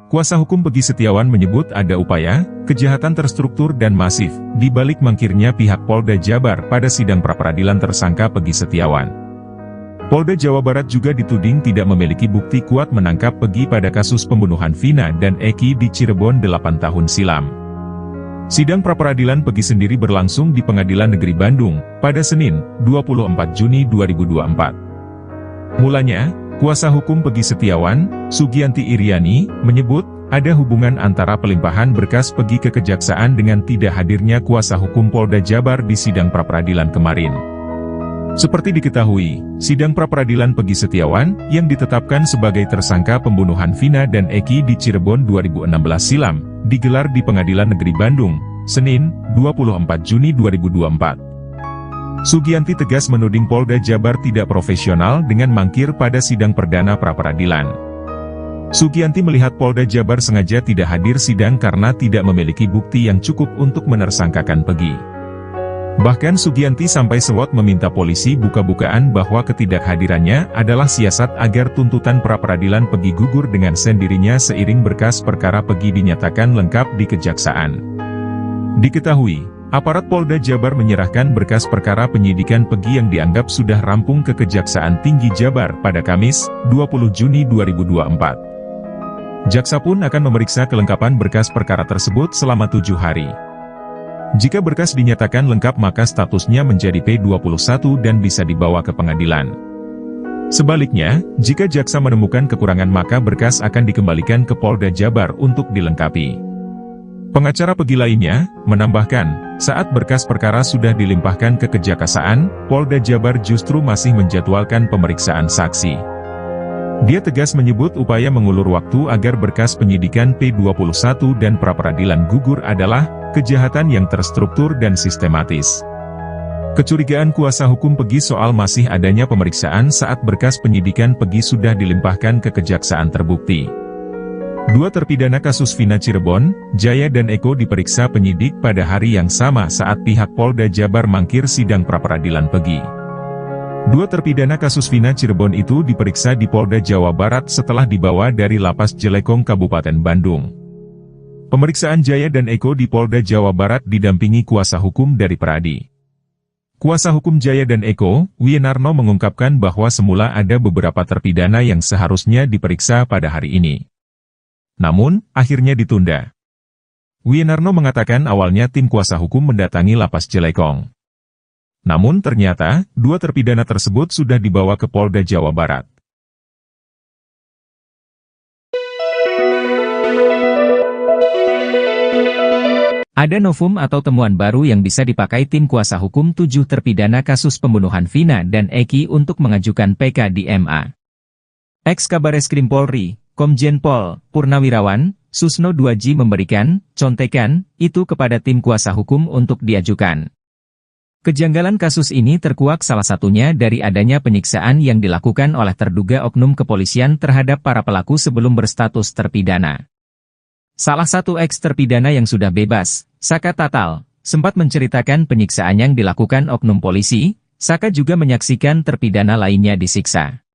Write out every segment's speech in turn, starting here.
Kuasa hukum Peggy Setiawan menyebut ada upaya, kejahatan terstruktur dan masif, di balik mangkirnya pihak Polda Jabar pada sidang pra-peradilan tersangka Peggy Setiawan. Polda Jawa Barat juga dituding tidak memiliki bukti kuat menangkap Peggy pada kasus pembunuhan Vina dan Eki di Cirebon 8 tahun silam. Sidang pra-peradilan Peggy sendiri berlangsung di Pengadilan Negeri Bandung, pada Senin, 24 Juni 2024. Mulanya, kuasa hukum Peggy Setiawan, Sugianti Iriani, menyebut, ada hubungan antara pelimpahan berkas Peggy ke kejaksaan dengan tidak hadirnya kuasa hukum Polda Jabar di sidang pra-peradilan kemarin. Seperti diketahui, sidang pra-peradilan Peggy Setiawan, yang ditetapkan sebagai tersangka pembunuhan Vina dan Eki di Cirebon 2016 silam, digelar di Pengadilan Negeri Bandung, Senin, 24 Juni 2024. Sugianti tegas menuding Polda Jabar tidak profesional dengan mangkir pada sidang perdana pra-peradilan. Sugianti melihat Polda Jabar sengaja tidak hadir sidang karena tidak memiliki bukti yang cukup untuk menersangkakan Peggy. Bahkan Sugianti sampai sewot meminta polisi buka-bukaan bahwa ketidakhadirannya adalah siasat agar tuntutan pra-peradilan Peggy gugur dengan sendirinya seiring berkas perkara Peggy dinyatakan lengkap di kejaksaan. Diketahui, aparat Polda Jabar menyerahkan berkas perkara penyidikan Peggy yang dianggap sudah rampung ke Kejaksaan Tinggi Jabar pada Kamis, 20 Juni 2024. Jaksa pun akan memeriksa kelengkapan berkas perkara tersebut selama 7 hari. Jika berkas dinyatakan lengkap maka statusnya menjadi P21 dan bisa dibawa ke pengadilan. Sebaliknya, jika jaksa menemukan kekurangan maka berkas akan dikembalikan ke Polda Jabar untuk dilengkapi. Pengacara Peggy lainnya, menambahkan, saat berkas perkara sudah dilimpahkan ke Kejaksaan, Polda Jabar justru masih menjadwalkan pemeriksaan saksi. Dia tegas menyebut upaya mengulur waktu agar berkas penyidikan P21 dan pra-peradilan gugur adalah kejahatan yang terstruktur dan sistematis. Kecurigaan kuasa hukum Peggy soal masih adanya pemeriksaan saat berkas penyidikan Peggy sudah dilimpahkan ke Kejaksaan terbukti. Dua terpidana kasus Vina Cirebon, Jaya dan Eko diperiksa penyidik pada hari yang sama saat pihak Polda Jabar mangkir sidang pra-peradilan Peggy. Dua terpidana kasus Vina Cirebon itu diperiksa di Polda Jawa Barat setelah dibawa dari Lapas Jelekong Kabupaten Bandung. Pemeriksaan Jaya dan Eko di Polda Jawa Barat didampingi kuasa hukum dari Peradi. Kuasa hukum Jaya dan Eko, Wienarno mengungkapkan bahwa semula ada beberapa terpidana yang seharusnya diperiksa pada hari ini. Namun, akhirnya ditunda. Wienarno mengatakan awalnya tim kuasa hukum mendatangi Lapas Jelekong. Namun ternyata, dua terpidana tersebut sudah dibawa ke Polda Jawa Barat. Ada novum atau temuan baru yang bisa dipakai tim kuasa hukum 7 terpidana kasus pembunuhan Vina dan Eki untuk mengajukan PK di MA. Ex-Kabareskrim Polri, Komjen Pol Purnawirawan, Susno Duaji memberikan contekan itu kepada tim kuasa hukum untuk diajukan. Kejanggalan kasus ini terkuak salah satunya dari adanya penyiksaan yang dilakukan oleh terduga oknum kepolisian terhadap para pelaku sebelum berstatus terpidana. Salah satu eks-terpidana yang sudah bebas, Saka Tatal, sempat menceritakan penyiksaan yang dilakukan oknum polisi. Saka juga menyaksikan terpidana lainnya disiksa.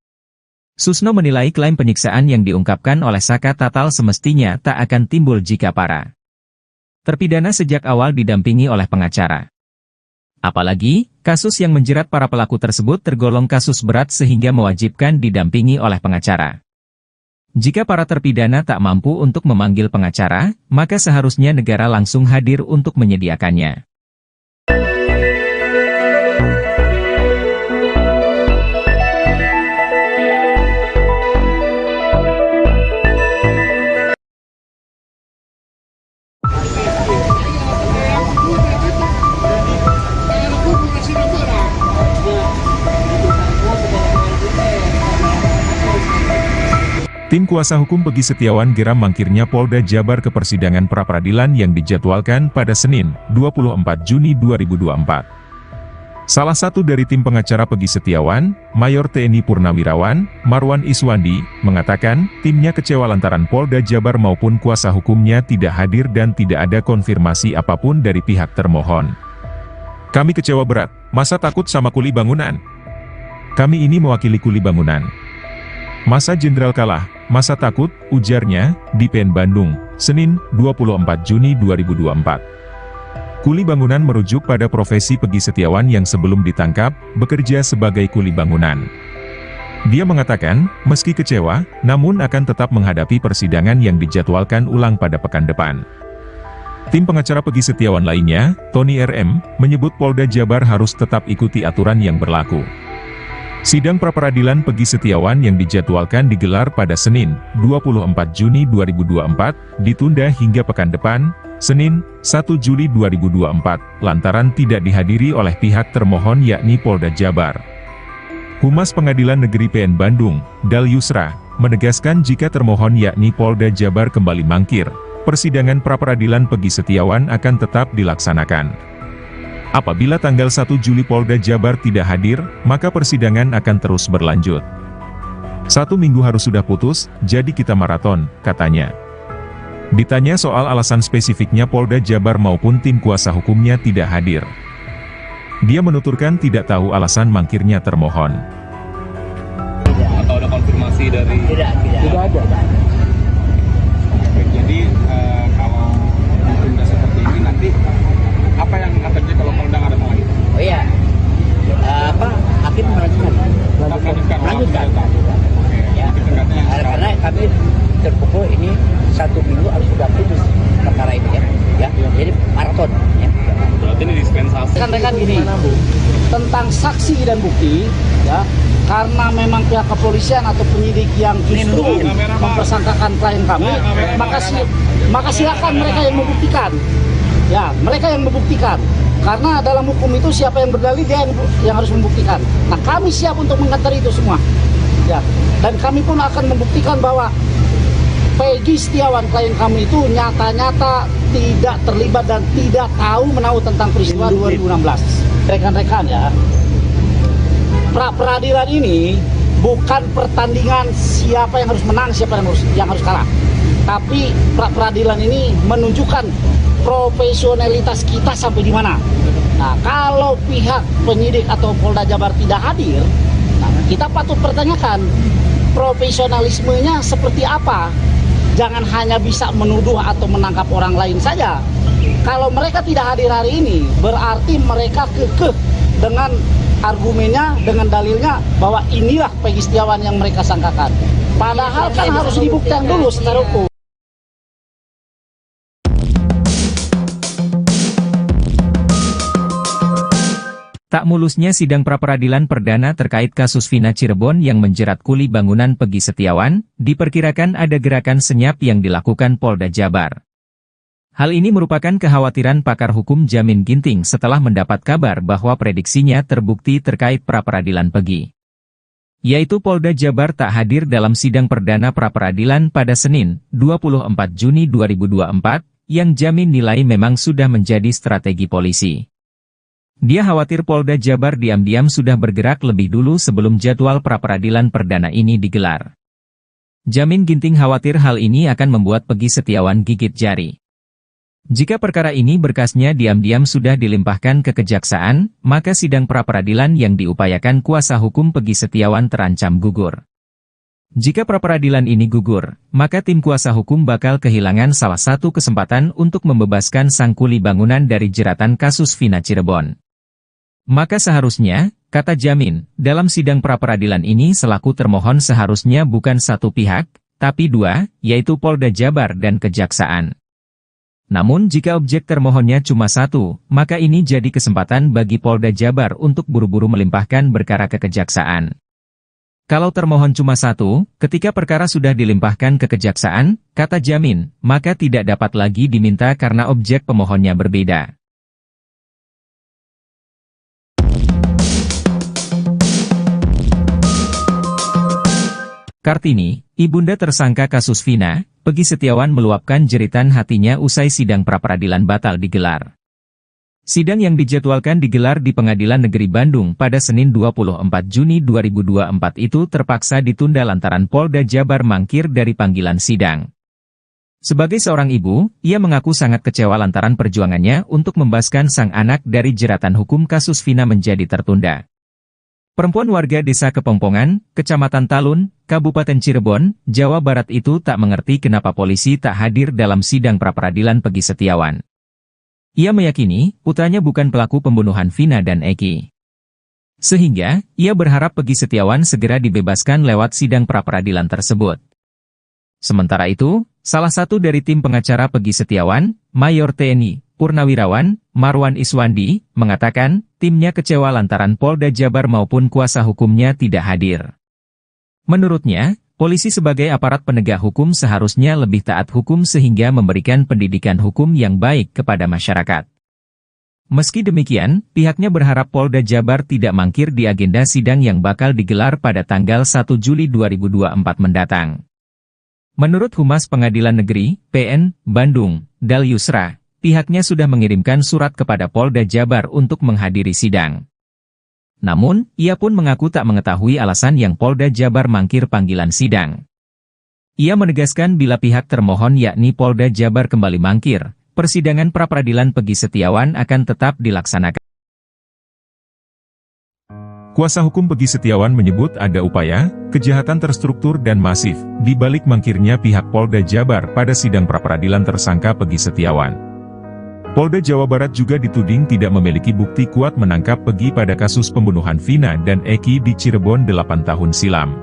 Susno menilai klaim penyiksaan yang diungkapkan oleh Saka Tatal semestinya tak akan timbul jika para terpidana sejak awal didampingi oleh pengacara. Apalagi, kasus yang menjerat para pelaku tersebut tergolong kasus berat sehingga mewajibkan didampingi oleh pengacara. Jika para terpidana tak mampu untuk memanggil pengacara, maka seharusnya negara langsung hadir untuk menyediakannya. Tim kuasa hukum Peggy Setiawan geram mangkirnya Polda Jabar ke persidangan pra-peradilan yang dijadwalkan pada Senin, 24 Juni 2024. Salah satu dari tim pengacara Peggy Setiawan, Mayor TNI Purnawirawan, Marwan Iswandi, mengatakan, timnya kecewa lantaran Polda Jabar maupun kuasa hukumnya tidak hadir dan tidak ada konfirmasi apapun dari pihak termohon. Kami kecewa berat, masa takut sama kuli bangunan? Kami ini mewakili kuli bangunan. Masa jenderal kalah, Masa takut, ujarnya, di PN Bandung, Senin, 24 Juni 2024. Kuli bangunan merujuk pada profesi Peggy Setiawan yang sebelum ditangkap, bekerja sebagai kuli bangunan. Dia mengatakan, meski kecewa, namun akan tetap menghadapi persidangan yang dijadwalkan ulang pada pekan depan. Tim pengacara Peggy Setiawan lainnya, Tony RM, menyebut Polda Jabar harus tetap ikuti aturan yang berlaku. Sidang pra-peradilan Peggy Setiawan yang dijadwalkan digelar pada Senin, 24 Juni 2024, ditunda hingga pekan depan, Senin, 1 Juli 2024, lantaran tidak dihadiri oleh pihak termohon yakni Polda Jabar. Humas Pengadilan Negeri PN Bandung, Dal Yusra, menegaskan jika termohon yakni Polda Jabar kembali mangkir, persidangan pra-peradilan Peggy Setiawan akan tetap dilaksanakan. Apabila tanggal 1 Juli Polda Jabar tidak hadir, maka persidangan akan terus berlanjut. 1 minggu harus sudah putus, jadi kita maraton, katanya. Ditanya soal alasan spesifiknya Polda Jabar maupun tim kuasa hukumnya tidak hadir, dia menuturkan tidak tahu alasan mangkirnya termohon. Atau ada konfirmasi dari... Tidak ada. Jadi kalau ditunda seperti ini nanti apa yang akan terjadi kalau Polda nggak datang lagi? Oh iya, hakim melanjutkan. Ya. Karena kami terpukul ini 1 minggu harus sudah putus perkara ini ya. Jadi maraton. Ya. Berarti ini dispensasi. Rekan-rekan gini, tentang saksi dan bukti, ya, karena memang pihak kepolisian atau penyidik yang justru mempersangkakan klien kami, maka silakan mereka yang membuktikan. Ya, mereka yang membuktikan. Karena dalam hukum itu siapa yang berdalil dia yang harus membuktikan. Nah, kami siap untuk mengantar itu semua. Ya, dan kami pun akan membuktikan bahwa Peggy Setiawan klien kami itu nyata-nyata tidak terlibat dan tidak tahu menahu tentang peristiwa 2016. Rekan-rekan ya, pra-peradilan ini bukan pertandingan siapa yang harus menang, siapa yang harus kalah. Tapi pra-peradilan ini menunjukkan profesionalitas kita sampai di mana. Nah, kalau pihak penyidik atau Polda Jabar tidak hadir, nah, kita patut pertanyakan profesionalismenya seperti apa. Jangan hanya bisa menuduh atau menangkap orang lain saja. Kalau mereka tidak hadir hari ini, berarti mereka kekeh dengan argumennya, dengan dalilnya bahwa inilah Peggy Setiawan yang mereka sangkakan. Padahal kan harus dibuktikan dulu secara hukum. Tak mulusnya sidang pra-peradilan perdana terkait kasus Vina Cirebon yang menjerat kuli bangunan Peggy Setiawan, diperkirakan ada gerakan senyap yang dilakukan Polda Jabar. Hal ini merupakan kekhawatiran pakar hukum Jamin Ginting setelah mendapat kabar bahwa prediksinya terbukti terkait pra-peradilan Peggy. Yaitu Polda Jabar tak hadir dalam sidang perdana pra-peradilan pada Senin, 24 Juni 2024, yang Jamin nilai memang sudah menjadi strategi polisi. Dia khawatir Polda Jabar diam-diam sudah bergerak lebih dulu sebelum jadwal pra-peradilan perdana ini digelar. Jamin Ginting khawatir hal ini akan membuat Peggy Setiawan gigit jari. Jika perkara ini berkasnya diam-diam sudah dilimpahkan ke kejaksaan, maka sidang pra-peradilan yang diupayakan kuasa hukum Peggy Setiawan terancam gugur. Jika pra-peradilan ini gugur, maka tim kuasa hukum bakal kehilangan salah satu kesempatan untuk membebaskan sang kuli bangunan dari jeratan kasus Vina Cirebon. Maka seharusnya, kata Jamin, dalam sidang pra-peradilan ini selaku termohon seharusnya bukan satu pihak, tapi dua, yaitu Polda Jabar dan Kejaksaan. Namun jika objek termohonnya cuma satu, maka ini jadi kesempatan bagi Polda Jabar untuk buru-buru melimpahkan perkara ke Kejaksaan. Kalau termohon cuma satu, ketika perkara sudah dilimpahkan ke Kejaksaan, kata Jamin, maka tidak dapat lagi diminta karena objek pemohonnya berbeda. Kartini, ibunda tersangka kasus Vina, Peggy Setiawan meluapkan jeritan hatinya usai sidang pra-peradilan batal digelar. Sidang yang dijadwalkan digelar di Pengadilan Negeri Bandung pada Senin 24 Juni 2024 itu terpaksa ditunda lantaran Polda Jabar mangkir dari panggilan sidang. Sebagai seorang ibu, ia mengaku sangat kecewa lantaran perjuangannya untuk membebaskan sang anak dari jeratan hukum kasus Vina menjadi tertunda. Perempuan warga desa Kepongpongan, Kecamatan Talun, Kabupaten Cirebon, Jawa Barat itu tak mengerti kenapa polisi tak hadir dalam sidang pra-peradilan Peggy Setiawan. Ia meyakini putranya bukan pelaku pembunuhan Vina dan Eki. Sehingga, ia berharap Peggy Setiawan segera dibebaskan lewat sidang pra-peradilan tersebut. Sementara itu, salah satu dari tim pengacara Peggy Setiawan, Mayor TNI Purnawirawan Marwan Iswandi, mengatakan timnya kecewa lantaran Polda Jabar maupun kuasa hukumnya tidak hadir. Menurutnya, polisi sebagai aparat penegak hukum seharusnya lebih taat hukum sehingga memberikan pendidikan hukum yang baik kepada masyarakat. Meski demikian, pihaknya berharap Polda Jabar tidak mangkir di agenda sidang yang bakal digelar pada tanggal 1 Juli 2024 mendatang. Menurut Humas Pengadilan Negeri, PN, Bandung, Dal Yusra, pihaknya sudah mengirimkan surat kepada Polda Jabar untuk menghadiri sidang. Namun, ia pun mengaku tak mengetahui alasan yang Polda Jabar mangkir panggilan sidang. Ia menegaskan bila pihak termohon yakni Polda Jabar kembali mangkir, persidangan pra-peradilan Peggy Setiawan akan tetap dilaksanakan. Kuasa hukum Peggy Setiawan menyebut ada upaya, kejahatan terstruktur dan masif, di balik mangkirnya pihak Polda Jabar pada sidang pra-peradilan tersangka Peggy Setiawan. Polda Jawa Barat juga dituding tidak memiliki bukti kuat menangkap Peggy pada kasus pembunuhan Vina dan Eki di Cirebon 8 tahun silam.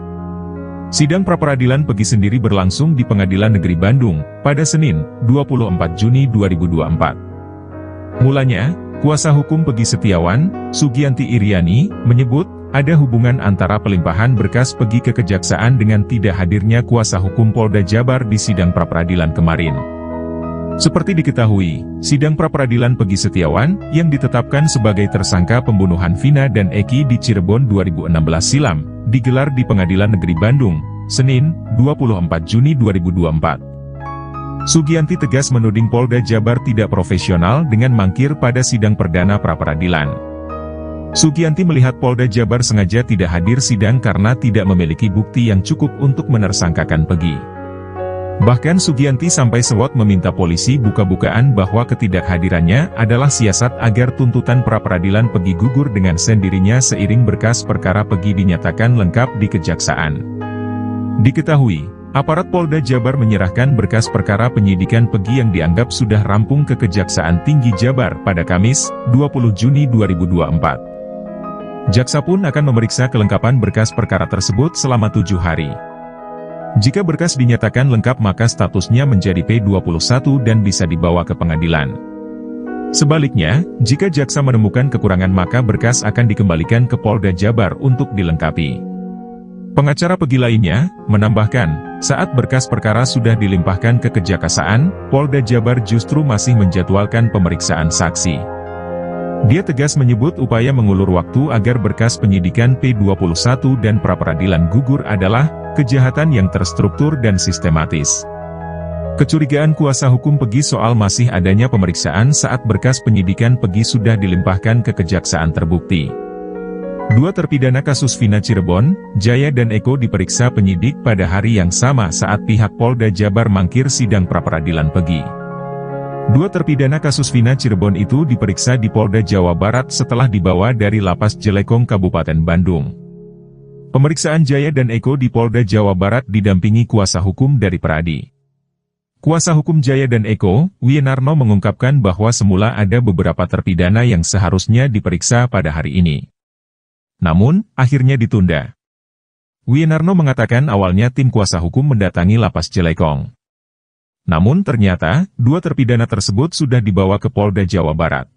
Sidang pra-peradilan Peggy sendiri berlangsung di Pengadilan Negeri Bandung, pada Senin, 24 Juni 2024. Mulanya, kuasa hukum Peggy Setiawan, Sugianti Iriani, menyebut, ada hubungan antara pelimpahan berkas Peggy ke kejaksaan dengan tidak hadirnya kuasa hukum Polda Jabar di sidang pra-peradilan kemarin. Seperti diketahui, sidang pra-peradilan Peggy Setiawan, yang ditetapkan sebagai tersangka pembunuhan Vina dan Eki di Cirebon 2016 silam, digelar di Pengadilan Negeri Bandung, Senin, 24 Juni 2024. Sugianti tegas menuding Polda Jabar tidak profesional dengan mangkir pada sidang perdana pra-peradilan. Sugianti melihat Polda Jabar sengaja tidak hadir sidang karena tidak memiliki bukti yang cukup untuk menersangkakan Peggy. Bahkan Sugianti sampai sewot meminta polisi buka-bukaan bahwa ketidakhadirannya adalah siasat agar tuntutan pra-peradilan Peggy gugur dengan sendirinya seiring berkas perkara Peggy dinyatakan lengkap di kejaksaan. Diketahui, aparat Polda Jabar menyerahkan berkas perkara penyidikan Peggy yang dianggap sudah rampung ke Kejaksaan Tinggi Jabar pada Kamis, 20 Juni 2024. Jaksa pun akan memeriksa kelengkapan berkas perkara tersebut selama 7 hari. Jika berkas dinyatakan lengkap maka statusnya menjadi P21 dan bisa dibawa ke pengadilan. Sebaliknya, jika jaksa menemukan kekurangan maka berkas akan dikembalikan ke Polda Jabar untuk dilengkapi. Pengacara Peggy lainnya, menambahkan, saat berkas perkara sudah dilimpahkan ke Kejaksaan, Polda Jabar justru masih menjadwalkan pemeriksaan saksi. Dia tegas menyebut upaya mengulur waktu agar berkas penyidikan P21 dan pra-peradilan gugur adalah kejahatan yang terstruktur dan sistematis. Kecurigaan kuasa hukum Peggy soal masih adanya pemeriksaan saat berkas penyidikan Peggy sudah dilimpahkan ke kejaksaan terbukti. Dua terpidana kasus Vina Cirebon, Jaya dan Eko diperiksa penyidik pada hari yang sama saat pihak Polda Jabar mangkir sidang pra-peradilan Peggy. Dua terpidana kasus Vina Cirebon itu diperiksa di Polda Jawa Barat setelah dibawa dari Lapas Jelekong Kabupaten Bandung. Pemeriksaan Jaya dan Eko di Polda Jawa Barat didampingi kuasa hukum dari Peradi. Kuasa hukum Jaya dan Eko, Wienarno mengungkapkan bahwa semula ada beberapa terpidana yang seharusnya diperiksa pada hari ini. Namun, akhirnya ditunda. Wienarno mengatakan awalnya tim kuasa hukum mendatangi Lapas Jelekong. Namun ternyata, dua terpidana tersebut sudah dibawa ke Polda Jawa Barat.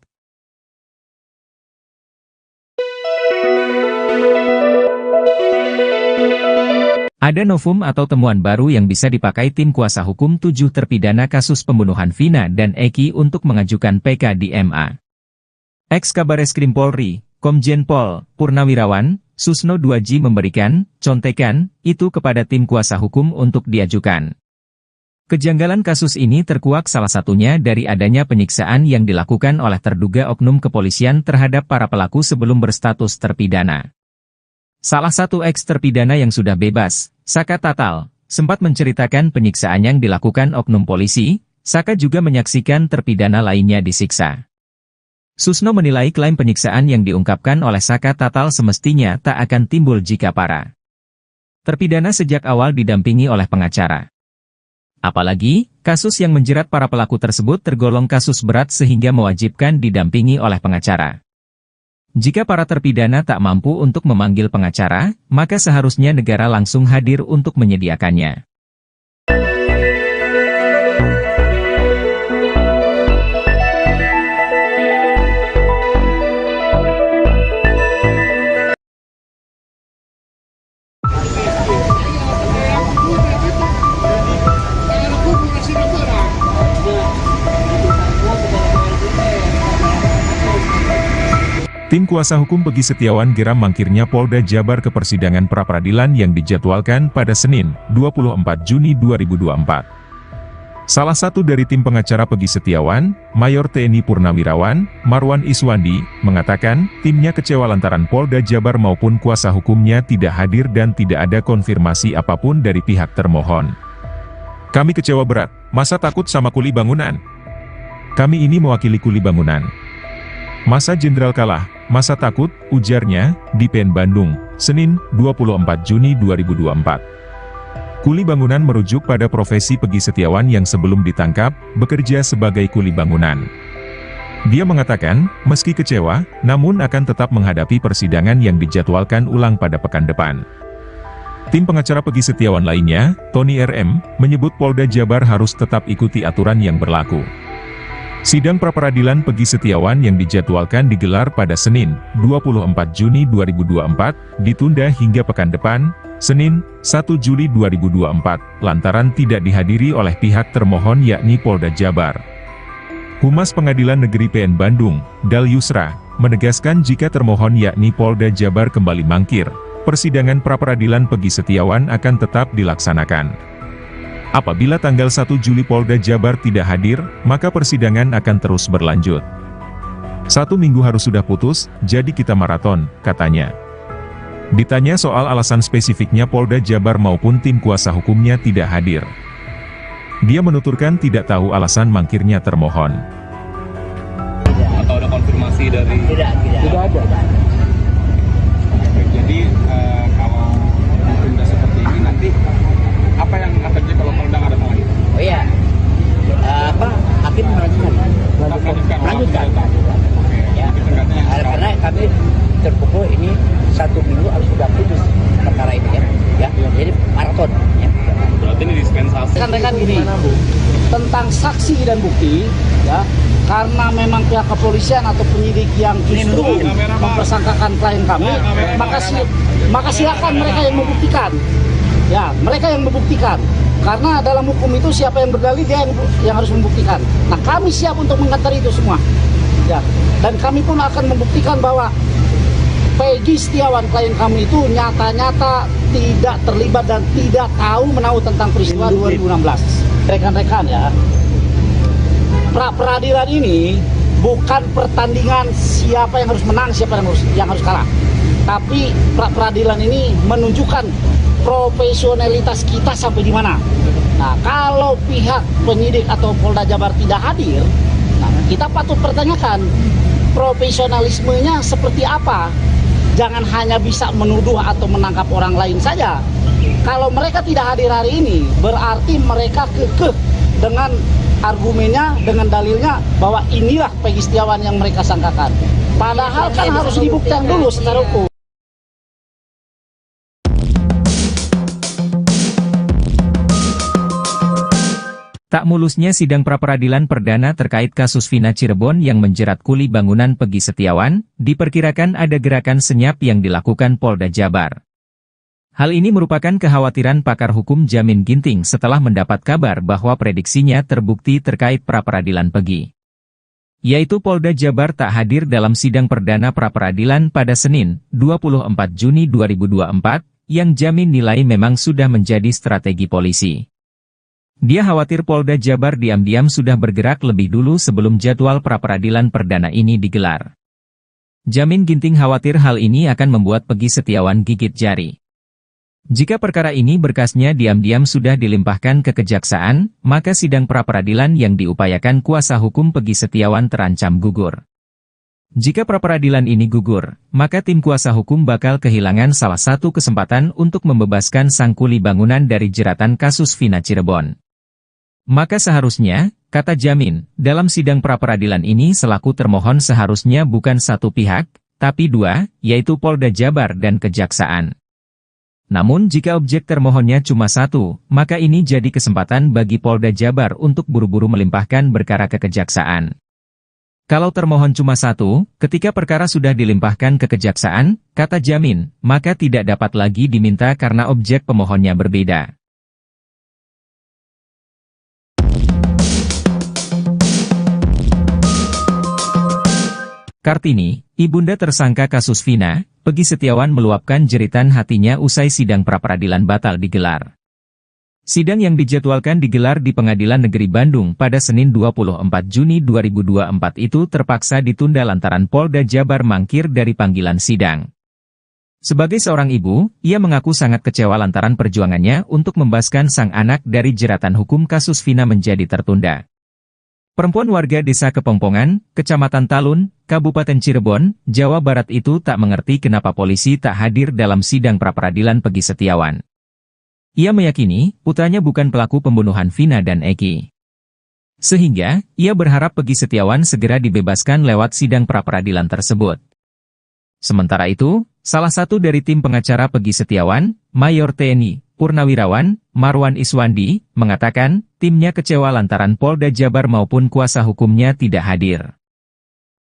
Ada novum atau temuan baru yang bisa dipakai tim kuasa hukum 7 terpidana kasus pembunuhan Vina dan Eki untuk mengajukan PK di MA. Ex-Kabareskrim Polri, Komjen Pol Purnawirawan Susno Duaji memberikan contekan itu kepada tim kuasa hukum untuk diajukan. Kejanggalan kasus ini terkuak salah satunya dari adanya penyiksaan yang dilakukan oleh terduga oknum kepolisian terhadap para pelaku sebelum berstatus terpidana. Salah satu eks-terpidana yang sudah bebas, Saka Tatal, sempat menceritakan penyiksaan yang dilakukan oknum polisi. Saka juga menyaksikan terpidana lainnya disiksa. Susno menilai klaim penyiksaan yang diungkapkan oleh Saka Tatal semestinya tak akan timbul jika para terpidana sejak awal didampingi oleh pengacara. Apalagi, kasus yang menjerat para pelaku tersebut tergolong kasus berat sehingga mewajibkan didampingi oleh pengacara. Jika para terpidana tak mampu untuk memanggil pengacara, maka seharusnya negara langsung hadir untuk menyediakannya. Tim kuasa hukum Peggy Setiawan geram mangkirnya Polda Jabar ke persidangan pra-peradilan yang dijadwalkan pada Senin, 24 Juni 2024. Salah satu dari tim pengacara Peggy Setiawan, Mayor TNI Purnawirawan, Marwan Iswandi, mengatakan, timnya kecewa lantaran Polda Jabar maupun kuasa hukumnya tidak hadir dan tidak ada konfirmasi apapun dari pihak termohon. Kami kecewa berat, masa takut sama kuli bangunan? Kami ini mewakili kuli bangunan. Masa jenderal kalah, masa takut, ujarnya, di PN Bandung, Senin, 24 Juni 2024. Kuli bangunan merujuk pada profesi Peggy Setiawan yang sebelum ditangkap, bekerja sebagai kuli bangunan. Dia mengatakan, meski kecewa, namun akan tetap menghadapi persidangan yang dijadwalkan ulang pada pekan depan. Tim pengacara Peggy Setiawan lainnya, Tony RM, menyebut Polda Jabar harus tetap ikuti aturan yang berlaku. Sidang pra-peradilan Peggy Setiawan yang dijadwalkan digelar pada Senin, 24 Juni 2024, ditunda hingga pekan depan, Senin, 1 Juli 2024, lantaran tidak dihadiri oleh pihak termohon yakni Polda Jabar. Humas Pengadilan Negeri PN Bandung, Dal Yusra, menegaskan jika termohon yakni Polda Jabar kembali mangkir, persidangan pra-peradilan Peggy Setiawan akan tetap dilaksanakan. Apabila tanggal 1 Juli Polda Jabar tidak hadir, maka persidangan akan terus berlanjut. 1 minggu harus sudah putus, jadi kita maraton, katanya. Ditanya soal alasan spesifiknya Polda Jabar maupun tim kuasa hukumnya tidak hadir. Dia menuturkan tidak tahu alasan mangkirnya termohon. Atau ada konfirmasi dari... Tidak ada. Jadi kalau ditunda seperti ini nanti apa yang akan terjadi kalau Polda nggak datang lagi? Oh iya, hakim melanjutkan. Ya, karena kami terpukul ini 1 minggu harus sudah putus perkara ini ya. Jadi maraton. Ya. Berarti ini dispensasi. Rekan-rekan gini, tentang saksi dan bukti, ya, karena memang pihak kepolisian atau penyidik yang justru mempersangkakan klien kami, maka silakan mereka yang membuktikan. Ya, mereka yang membuktikan. Karena dalam hukum itu siapa yang berdalil dia yang harus membuktikan. Nah, kami siap untuk mengantar itu semua. Ya, dan kami pun akan membuktikan bahwa Peggy Setiawan klien kami itu nyata-nyata tidak terlibat dan tidak tahu menahu tentang peristiwa 2016. Rekan-rekan ya. Pra-peradilan ini bukan pertandingan siapa yang harus menang, siapa yang harus kalah. Tapi pra-peradilan ini menunjukkan profesionalitas kita sampai di mana. Nah, kalau pihak penyidik atau Polda Jabar tidak hadir, nah, kita patut pertanyakan profesionalismenya seperti apa. Jangan hanya bisa menuduh atau menangkap orang lain saja. Kalau mereka tidak hadir hari ini, berarti mereka kekeh dengan argumennya, dengan dalilnya bahwa inilah Peggy Setiawan yang mereka sangkakan. Padahal kan harus dibuktikan dulu secara hukum. Tak mulusnya sidang pra-peradilan perdana terkait kasus Vina Cirebon yang menjerat kuli bangunan Peggy Setiawan, diperkirakan ada gerakan senyap yang dilakukan Polda Jabar. Hal ini merupakan kekhawatiran pakar hukum Jamin Ginting setelah mendapat kabar bahwa prediksinya terbukti terkait pra-peradilan Peggy. Yaitu Polda Jabar tak hadir dalam sidang perdana pra-peradilan pada Senin, 24 Juni 2024, yang Jamin nilai memang sudah menjadi strategi polisi. Dia khawatir Polda Jabar diam-diam sudah bergerak lebih dulu sebelum jadwal pra-peradilan perdana ini digelar. Jamin Ginting khawatir hal ini akan membuat Peggy Setiawan gigit jari. Jika perkara ini berkasnya diam-diam sudah dilimpahkan ke kejaksaan, maka sidang pra-peradilan yang diupayakan kuasa hukum Peggy Setiawan terancam gugur. Jika pra-peradilan ini gugur, maka tim kuasa hukum bakal kehilangan salah satu kesempatan untuk membebaskan sang kuli bangunan dari jeratan kasus Vina Cirebon. Maka seharusnya, kata Jamin, dalam sidang pra-peradilan ini selaku termohon seharusnya bukan satu pihak, tapi dua, yaitu Polda Jabar dan Kejaksaan. Namun jika objek termohonnya cuma satu, maka ini jadi kesempatan bagi Polda Jabar untuk buru-buru melimpahkan perkara ke Kejaksaan. Kalau termohon cuma satu, ketika perkara sudah dilimpahkan ke Kejaksaan, kata Jamin, maka tidak dapat lagi diminta karena objek pemohonnya berbeda. Kartini, ibunda tersangka kasus Vina, Peggy Setiawan meluapkan jeritan hatinya usai sidang pra-peradilan batal digelar. Sidang yang dijadwalkan digelar di Pengadilan Negeri Bandung pada Senin 24 Juni 2024 itu terpaksa ditunda lantaran Polda Jabar mangkir dari panggilan sidang. Sebagai seorang ibu, ia mengaku sangat kecewa lantaran perjuangannya untuk membebaskan sang anak dari jeratan hukum kasus Vina menjadi tertunda. Perempuan warga desa Kepongpongan, Kecamatan Talun, Kabupaten Cirebon, Jawa Barat itu tak mengerti kenapa polisi tak hadir dalam sidang pra-peradilan Peggy Setiawan. Ia meyakini, putranya bukan pelaku pembunuhan Vina dan Eki. Sehingga, ia berharap Peggy Setiawan segera dibebaskan lewat sidang pra-peradilan tersebut. Sementara itu, salah satu dari tim pengacara Peggy Setiawan, Mayor TNI, Purnawirawan, Marwan Iswandi, mengatakan, timnya kecewa lantaran Polda Jabar maupun kuasa hukumnya tidak hadir.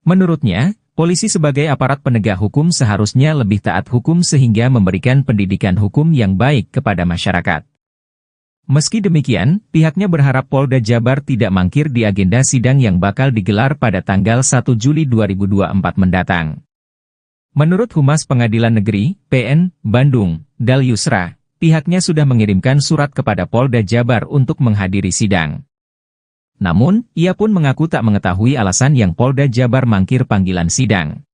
Menurutnya, polisi sebagai aparat penegak hukum seharusnya lebih taat hukum sehingga memberikan pendidikan hukum yang baik kepada masyarakat. Meski demikian, pihaknya berharap Polda Jabar tidak mangkir di agenda sidang yang bakal digelar pada tanggal 1 Juli 2024 mendatang. Menurut Humas Pengadilan Negeri, PN, Bandung, Dal Yusra, pihaknya sudah mengirimkan surat kepada Polda Jabar untuk menghadiri sidang. Namun, ia pun mengaku tak mengetahui alasan yang Polda Jabar mangkir panggilan sidang.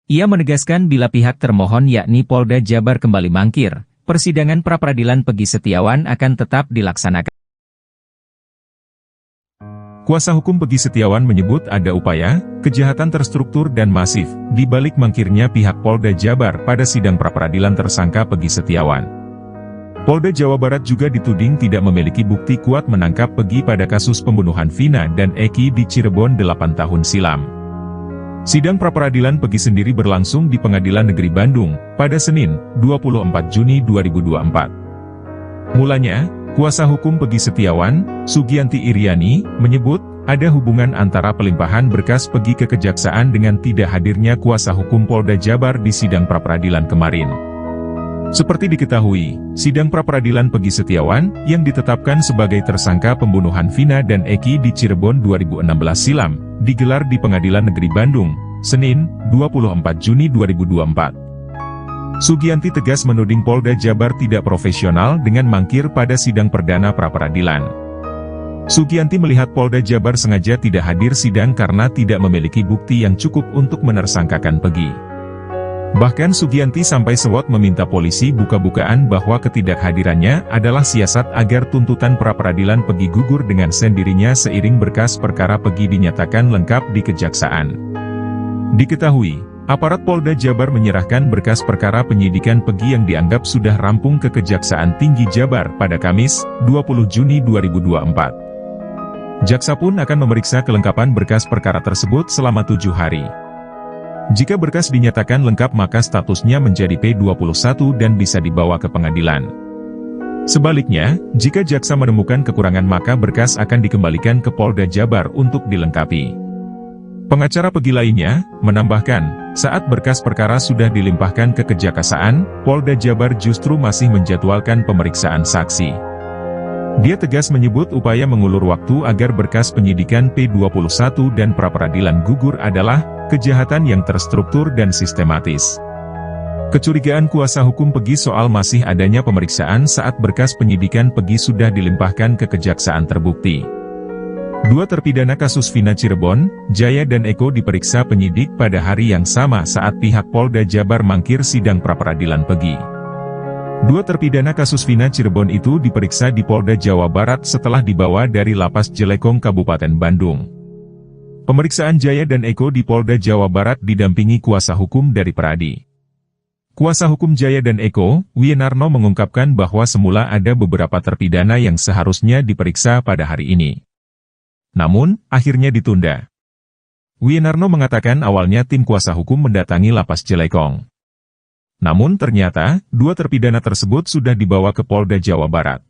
Ia menegaskan bila pihak termohon yakni Polda Jabar kembali mangkir, persidangan pra-peradilan Peggy Setiawan akan tetap dilaksanakan. Kuasa hukum Peggy Setiawan menyebut ada upaya, kejahatan terstruktur dan masif, di balik mangkirnya pihak Polda Jabar pada sidang pra-peradilan tersangka Peggy Setiawan. Polda Jawa Barat juga dituding tidak memiliki bukti kuat menangkap Peggy pada kasus pembunuhan Vina dan Eki di Cirebon 8 tahun silam. Sidang pra-peradilan Peggy sendiri berlangsung di Pengadilan Negeri Bandung, pada Senin, 24 Juni 2024. Mulanya, kuasa hukum Peggy Setiawan, Sugianti Iriani, menyebut, ada hubungan antara pelimpahan berkas Peggy ke Kejaksaan dengan tidak hadirnya kuasa hukum Polda Jabar di sidang pra-peradilan kemarin. Seperti diketahui, sidang pra-peradilan Peggy Setiawan, yang ditetapkan sebagai tersangka pembunuhan Vina dan Eki di Cirebon 2016 silam, digelar di Pengadilan Negeri Bandung, Senin, 24 Juni 2024. Sugianti tegas menuding Polda Jabar tidak profesional dengan mangkir pada sidang perdana pra-peradilan. Sugianti melihat Polda Jabar sengaja tidak hadir sidang karena tidak memiliki bukti yang cukup untuk menersangkakan Peggy. Bahkan Sugianti sampai sewot meminta polisi buka-bukaan bahwa ketidakhadirannya adalah siasat agar tuntutan pra-peradilan Peggy gugur dengan sendirinya seiring berkas perkara Peggy dinyatakan lengkap di Kejaksaan. Diketahui, aparat Polda Jabar menyerahkan berkas perkara penyidikan Peggy yang dianggap sudah rampung ke Kejaksaan Tinggi Jabar pada Kamis, 20 Juni 2024. Jaksa pun akan memeriksa kelengkapan berkas perkara tersebut selama 7 hari. Jika berkas dinyatakan lengkap maka statusnya menjadi P21 dan bisa dibawa ke pengadilan. Sebaliknya, jika jaksa menemukan kekurangan maka berkas akan dikembalikan ke Polda Jabar untuk dilengkapi. Pengacara Peggy lainnya, menambahkan, saat berkas perkara sudah dilimpahkan ke Kejaksaan, Polda Jabar justru masih menjadwalkan pemeriksaan saksi. Dia tegas menyebut upaya mengulur waktu agar berkas penyidikan P21 dan pra-peradilan gugur adalah kejahatan yang terstruktur dan sistematis. Kecurigaan kuasa hukum Peggy soal masih adanya pemeriksaan saat berkas penyidikan Peggy sudah dilimpahkan ke Kejaksaan terbukti. Dua terpidana kasus Vina Cirebon, Jaya dan Eko diperiksa penyidik pada hari yang sama saat pihak Polda Jabar mangkir sidang pra-peradilan Peggy. Dua terpidana kasus Vina Cirebon itu diperiksa di Polda Jawa Barat setelah dibawa dari Lapas Jelekong Kabupaten Bandung. Pemeriksaan Jaya dan Eko di Polda Jawa Barat didampingi kuasa hukum dari Pradi. Kuasa hukum Jaya dan Eko, Wienarno mengungkapkan bahwa semula ada beberapa terpidana yang seharusnya diperiksa pada hari ini. Namun, akhirnya ditunda. Wienarno mengatakan awalnya tim kuasa hukum mendatangi Lapas Jelekong. Namun ternyata, 2 terpidana tersebut sudah dibawa ke Polda Jawa Barat.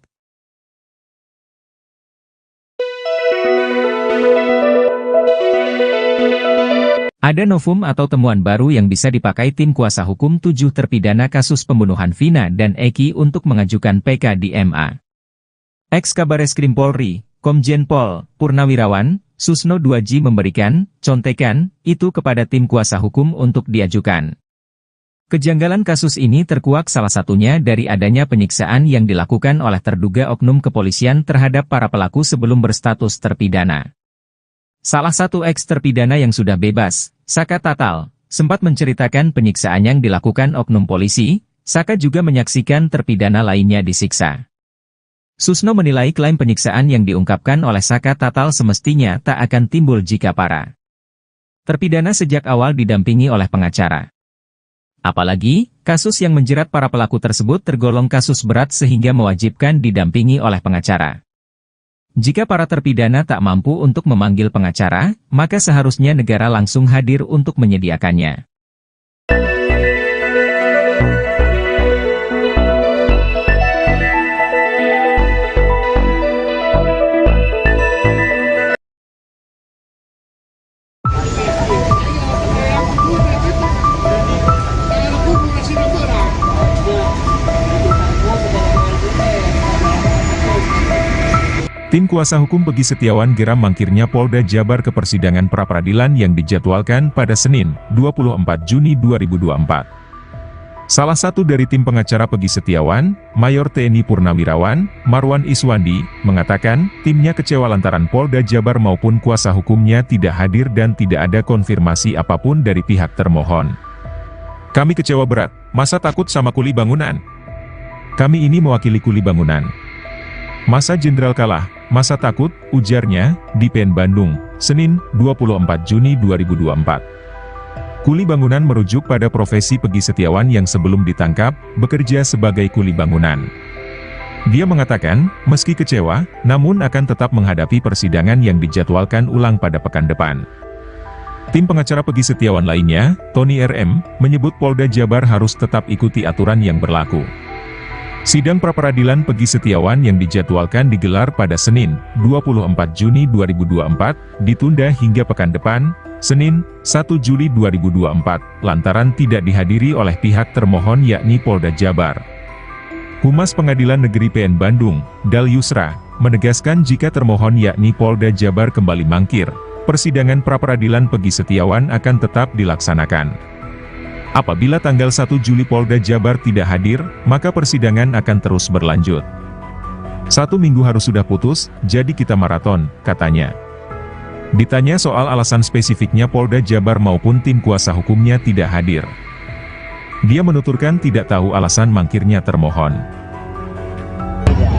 Ada novum atau temuan baru yang bisa dipakai tim kuasa hukum 7 terpidana kasus pembunuhan Vina dan Eki untuk mengajukan PK di MA. Ex-Kabareskrim Polri, Komjen Pol Purnawirawan, Susno Duaji memberikan contekan itu kepada tim kuasa hukum untuk diajukan. Kejanggalan kasus ini terkuak salah satunya dari adanya penyiksaan yang dilakukan oleh terduga oknum kepolisian terhadap para pelaku sebelum berstatus terpidana. Salah satu eks-terpidana yang sudah bebas, Saka Tatal, sempat menceritakan penyiksaan yang dilakukan oknum polisi. Saka juga menyaksikan terpidana lainnya disiksa. Susno menilai klaim penyiksaan yang diungkapkan oleh Saka Tatal semestinya tak akan timbul jika para terpidana sejak awal didampingi oleh pengacara. Apalagi, kasus yang menjerat para pelaku tersebut tergolong kasus berat sehingga mewajibkan didampingi oleh pengacara. Jika para terpidana tak mampu untuk memanggil pengacara, maka seharusnya negara langsung hadir untuk menyediakannya. Tim kuasa hukum Pegi Setiawan geram mangkirnya Polda Jabar ke persidangan pra-peradilan yang dijadwalkan pada Senin, 24 Juni 2024. Salah satu dari tim pengacara Pegi Setiawan, Mayor TNI Purnawirawan, Marwan Iswandi, mengatakan, timnya kecewa lantaran Polda Jabar maupun kuasa hukumnya tidak hadir dan tidak ada konfirmasi apapun dari pihak termohon. Kami kecewa berat, masa takut sama kuli bangunan? Kami ini mewakili kuli bangunan. Masa jenderal kalah, masa takut, ujarnya, di PN Bandung, Senin, 24 Juni 2024. Kuli bangunan merujuk pada profesi Pegi Setiawan yang sebelum ditangkap, bekerja sebagai kuli bangunan. Dia mengatakan, meski kecewa, namun akan tetap menghadapi persidangan yang dijadwalkan ulang pada pekan depan. Tim pengacara Pegi Setiawan lainnya, Tony RM, menyebut Polda Jabar harus tetap ikuti aturan yang berlaku. Sidang pra-peradilan Pegi Setiawan yang dijadwalkan digelar pada Senin, 24 Juni 2024, ditunda hingga pekan depan, Senin, 1 Juli 2024, lantaran tidak dihadiri oleh pihak termohon yakni Polda Jabar. Humas Pengadilan Negeri PN Bandung, Dal Yusra, menegaskan jika termohon yakni Polda Jabar kembali mangkir, persidangan pra-peradilan Pegi Setiawan akan tetap dilaksanakan. Apabila tanggal 1 Juli Polda Jabar tidak hadir, maka persidangan akan terus berlanjut. 1 minggu harus sudah putus, jadi kita maraton, katanya. Ditanya soal alasan spesifiknya Polda Jabar maupun tim kuasa hukumnya tidak hadir. Dia menuturkan tidak tahu alasan mangkirnya termohon.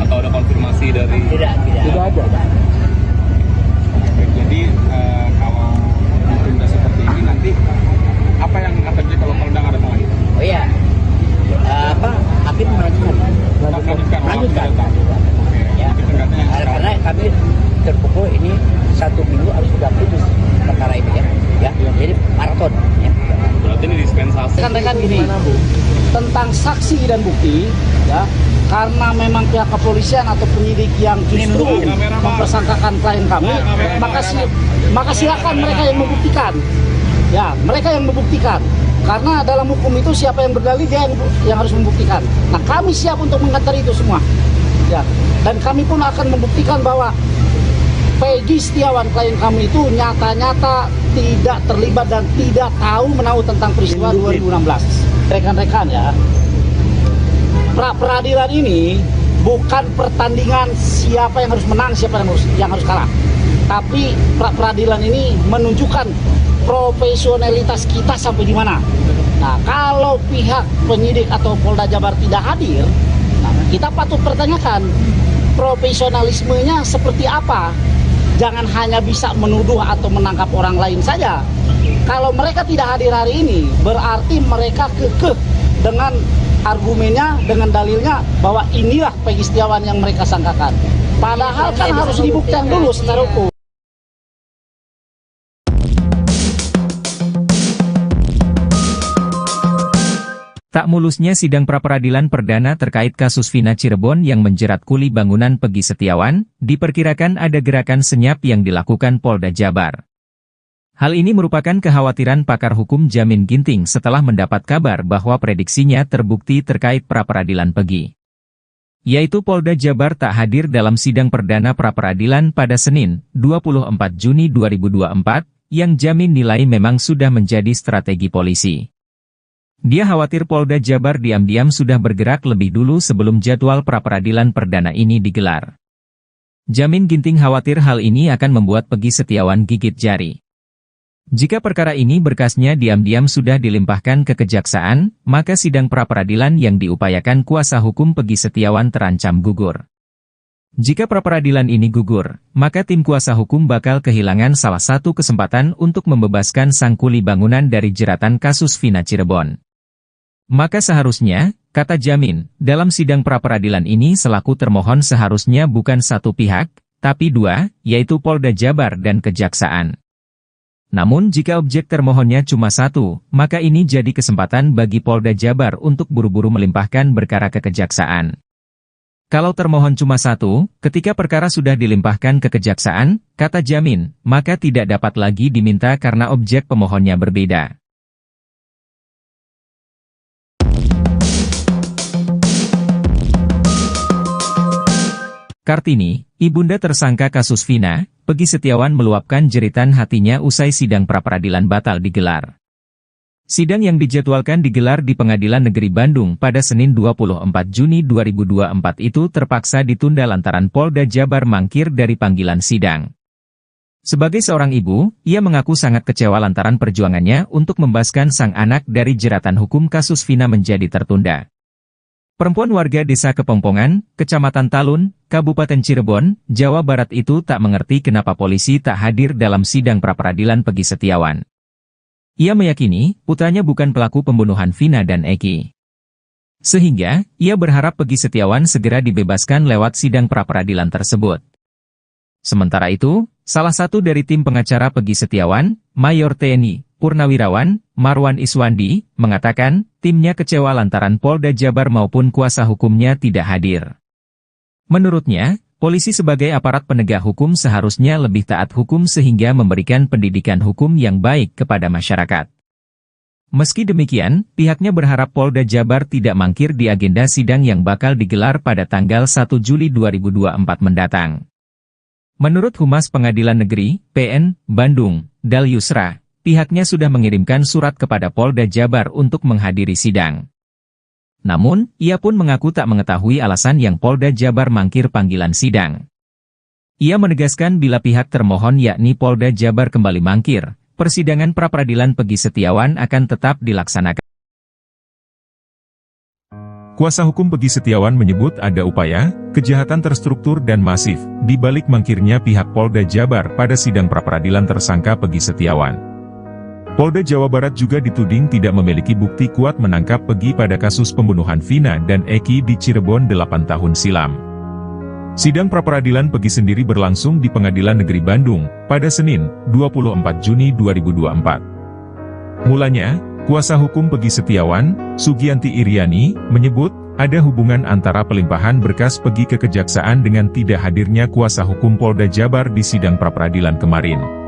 Atau ada konfirmasi dari... Tidak ada. Jadi kalau ditunda seperti ini nanti apa yang akan terjadi kalau udah nggak datang lagi? Oh iya, hakim melanjutkan. Ya, karena kami terpukul ini 1 minggu harus sudah putus perkara ini ya. Jadi maraton. Ya. Berarti ini dispensasi. Rekan-rekan gini, tentang saksi dan bukti, ya, karena memang pihak kepolisian atau penyidik yang justru mempersangkakan klien kami, maka silakan mereka yang membuktikan. Ya, mereka yang membuktikan. Karena dalam hukum itu siapa yang berdalil dia yang harus membuktikan. Nah, kami siap untuk mengantar itu semua. Ya, dan kami pun akan membuktikan bahwa Pegi Setiawan klien kami itu nyata-nyata tidak terlibat dan tidak tahu menahu tentang peristiwa 2016. Rekan-rekan ya, pra-peradilan ini bukan pertandingan siapa yang harus menang, siapa yang harus kalah. Tapi pra-peradilan ini menunjukkan profesionalitas kita sampai di mana. Nah, kalau pihak penyidik atau Polda Jabar tidak hadir, nah, kita patut pertanyakan profesionalismenya seperti apa. jangan hanya bisa menuduh atau menangkap orang lain saja. Kalau mereka tidak hadir hari ini, berarti mereka kekeh dengan argumennya, dengan dalilnya bahwa inilah Peggy Setiawan yang mereka sangkakan. Padahal kan harus dibuktikan dulu secara hukum. Tak mulusnya sidang pra-peradilan perdana terkait kasus Vina Cirebon yang menjerat kuli bangunan Peggy Setiawan, diperkirakan ada gerakan senyap yang dilakukan Polda Jabar. Hal ini merupakan kekhawatiran pakar hukum Jamin Ginting setelah mendapat kabar bahwa prediksinya terbukti terkait pra-peradilan Peggy. Yaitu Polda Jabar tak hadir dalam sidang perdana pra-peradilan pada Senin, 24 Juni 2024, yang Jamin nilai memang sudah menjadi strategi polisi. Dia khawatir Polda Jabar diam-diam sudah bergerak lebih dulu sebelum jadwal pra-peradilan perdana ini digelar. Jamin Ginting khawatir hal ini akan membuat Peggy Setiawan gigit jari. Jika perkara ini berkasnya diam-diam sudah dilimpahkan ke kejaksaan, maka sidang pra-peradilan yang diupayakan kuasa hukum Peggy Setiawan terancam gugur. Jika pra-peradilan ini gugur, maka tim kuasa hukum bakal kehilangan salah satu kesempatan untuk membebaskan sang kuli bangunan dari jeratan kasus Vina Cirebon. Maka seharusnya, kata Jamin, dalam sidang pra-peradilan ini selaku termohon seharusnya bukan satu pihak, tapi dua, yaitu Polda Jabar dan Kejaksaan. Namun jika objek termohonnya cuma satu, maka ini jadi kesempatan bagi Polda Jabar untuk buru-buru melimpahkan perkara ke Kejaksaan. Kalau termohon cuma satu, ketika perkara sudah dilimpahkan ke Kejaksaan, kata Jamin, maka tidak dapat lagi diminta karena objek pemohonnya berbeda. Kartini, ibunda tersangka kasus Vina, Peggy Setiawan meluapkan jeritan hatinya usai sidang pra-peradilan batal digelar. Sidang yang dijadwalkan digelar di Pengadilan Negeri Bandung pada Senin 24 Juni 2024 itu terpaksa ditunda lantaran Polda Jabar mangkir dari panggilan sidang. Sebagai seorang ibu, ia mengaku sangat kecewa lantaran perjuangannya untuk membebaskan sang anak dari jeratan hukum kasus Vina menjadi tertunda. Perempuan warga desa Kepongpongan, Kecamatan Talun, Kabupaten Cirebon, Jawa Barat itu tak mengerti kenapa polisi tak hadir dalam sidang pra-peradilan Peggy Setiawan. Ia meyakini, putranya bukan pelaku pembunuhan Vina dan Eki. Sehingga, ia berharap Peggy Setiawan segera dibebaskan lewat sidang pra-peradilan tersebut. Sementara itu, salah satu dari tim pengacara Peggy Setiawan, Mayor TNI, Purnawirawan, Marwan Iswandi, mengatakan, timnya kecewa lantaran Polda Jabar maupun kuasa hukumnya tidak hadir. Menurutnya, polisi sebagai aparat penegak hukum seharusnya lebih taat hukum sehingga memberikan pendidikan hukum yang baik kepada masyarakat. Meski demikian, pihaknya berharap Polda Jabar tidak mangkir di agenda sidang yang bakal digelar pada tanggal 1 Juli 2024 mendatang. Menurut Humas Pengadilan Negeri, PN, Bandung, Dal Yusra, pihaknya sudah mengirimkan surat kepada Polda Jabar untuk menghadiri sidang. Namun, ia pun mengaku tak mengetahui alasan yang Polda Jabar mangkir panggilan sidang. Ia menegaskan bila pihak termohon yakni Polda Jabar kembali mangkir, persidangan pra-peradilan Peggy Setiawan akan tetap dilaksanakan. Kuasa hukum Peggy Setiawan menyebut ada upaya, kejahatan terstruktur dan masif, di balik mangkirnya pihak Polda Jabar pada sidang pra-peradilan tersangka Peggy Setiawan. Polda Jawa Barat juga dituding tidak memiliki bukti kuat menangkap Peggy pada kasus pembunuhan Vina dan Eki di Cirebon 8 tahun silam. Sidang pra-peradilan Peggy sendiri berlangsung di Pengadilan Negeri Bandung, pada Senin, 24 Juni 2024. Mulanya, kuasa hukum Peggy Setiawan, Sugianti Iriani, menyebut, ada hubungan antara pelimpahan berkas Peggy ke Kejaksaan dengan tidak hadirnya kuasa hukum Polda Jabar di sidang pra-peradilan kemarin.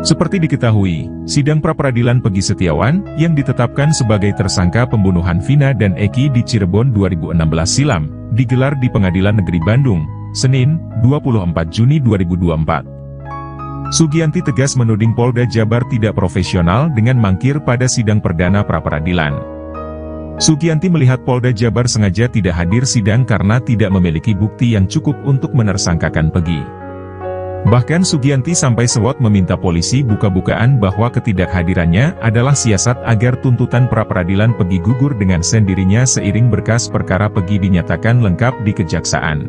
Seperti diketahui, sidang pra-peradilan Peggy Setiawan, yang ditetapkan sebagai tersangka pembunuhan Vina dan Eki di Cirebon 2016 silam, digelar di Pengadilan Negeri Bandung, Senin, 24 Juni 2024. Sugianti tegas menuding Polda Jabar tidak profesional dengan mangkir pada sidang perdana pra-peradilan. Sugianti melihat Polda Jabar sengaja tidak hadir sidang karena tidak memiliki bukti yang cukup untuk menersangkakan Peggy. Bahkan Sugianti sampai sewot meminta polisi buka-bukaan bahwa ketidakhadirannya adalah siasat agar tuntutan pra-peradilan Peggy gugur dengan sendirinya seiring berkas perkara Peggy dinyatakan lengkap di Kejaksaan.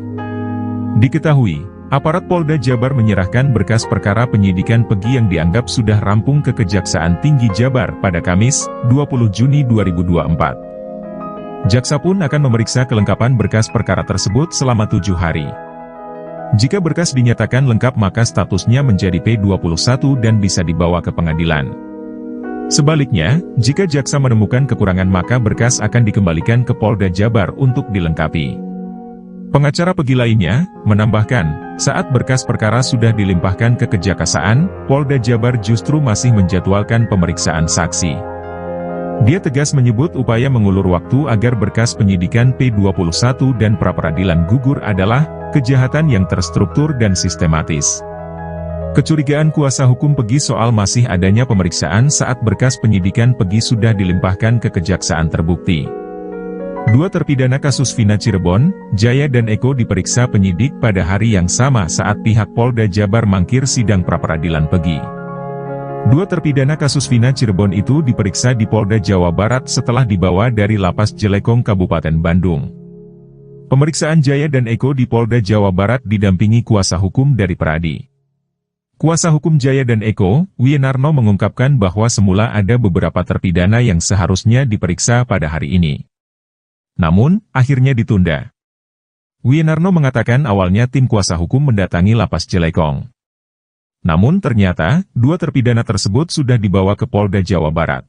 Diketahui, Aparat Polda Jabar menyerahkan berkas perkara penyidikan Pegi yang dianggap sudah rampung ke Kejaksaan Tinggi Jabar pada Kamis, 20 Juni 2024. Jaksa pun akan memeriksa kelengkapan berkas perkara tersebut selama 7 hari. Jika berkas dinyatakan lengkap maka statusnya menjadi P21 dan bisa dibawa ke pengadilan. Sebaliknya, jika jaksa menemukan kekurangan maka berkas akan dikembalikan ke Polda Jabar untuk dilengkapi. Pengacara Pegi lainnya, menambahkan, saat berkas perkara sudah dilimpahkan ke Kejaksaan, Polda Jabar justru masih menjadwalkan pemeriksaan saksi. Dia tegas menyebut upaya mengulur waktu agar berkas penyidikan P21 dan pra-peradilan gugur adalah kejahatan yang terstruktur dan sistematis. Kecurigaan kuasa hukum Pegi soal masih adanya pemeriksaan saat berkas penyidikan Pegi sudah dilimpahkan ke Kejaksaan terbukti. Dua terpidana kasus Vina Cirebon, Jaya dan Eko diperiksa penyidik pada hari yang sama saat pihak Polda Jabar mangkir sidang pra-peradilan Pegi. Dua terpidana kasus Vina Cirebon itu diperiksa di Polda Jawa Barat setelah dibawa dari Lapas Jelekong Kabupaten Bandung. Pemeriksaan Jaya dan Eko di Polda Jawa Barat didampingi kuasa hukum dari Peradi. Kuasa hukum Jaya dan Eko, Wienarno mengungkapkan bahwa semula ada beberapa terpidana yang seharusnya diperiksa pada hari ini. Namun, akhirnya ditunda. Wienarno mengatakan awalnya tim kuasa hukum mendatangi Lapas Jelekong. Namun ternyata, dua terpidana tersebut sudah dibawa ke Polda Jawa Barat.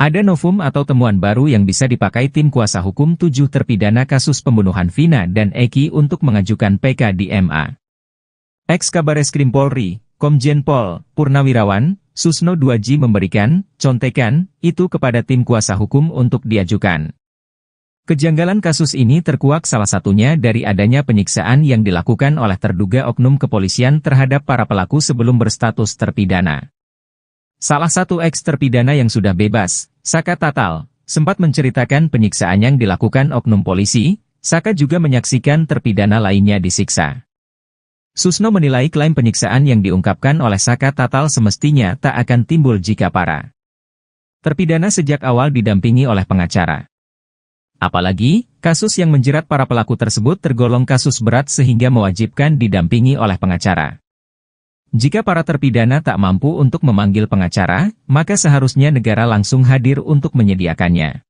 Ada novum atau temuan baru yang bisa dipakai tim kuasa hukum 7 terpidana kasus pembunuhan Vina dan Eki untuk mengajukan PK di MA. Ex-Kabareskrim Polri, Komjen Pol Purnawirawan, Susno Duaji memberikan contekan itu kepada tim kuasa hukum untuk diajukan. Kejanggalan kasus ini terkuak salah satunya dari adanya penyiksaan yang dilakukan oleh terduga oknum kepolisian terhadap para pelaku sebelum berstatus terpidana. Salah satu eks-terpidana yang sudah bebas, Saka Tatal, sempat menceritakan penyiksaan yang dilakukan oknum polisi. Saka juga menyaksikan terpidana lainnya disiksa. Susno menilai klaim penyiksaan yang diungkapkan oleh Saka Tatal semestinya tak akan timbul jika para terpidana sejak awal didampingi oleh pengacara. Apalagi, kasus yang menjerat para pelaku tersebut tergolong kasus berat sehingga mewajibkan didampingi oleh pengacara. Jika para terpidana tak mampu untuk memanggil pengacara, maka seharusnya negara langsung hadir untuk menyediakannya.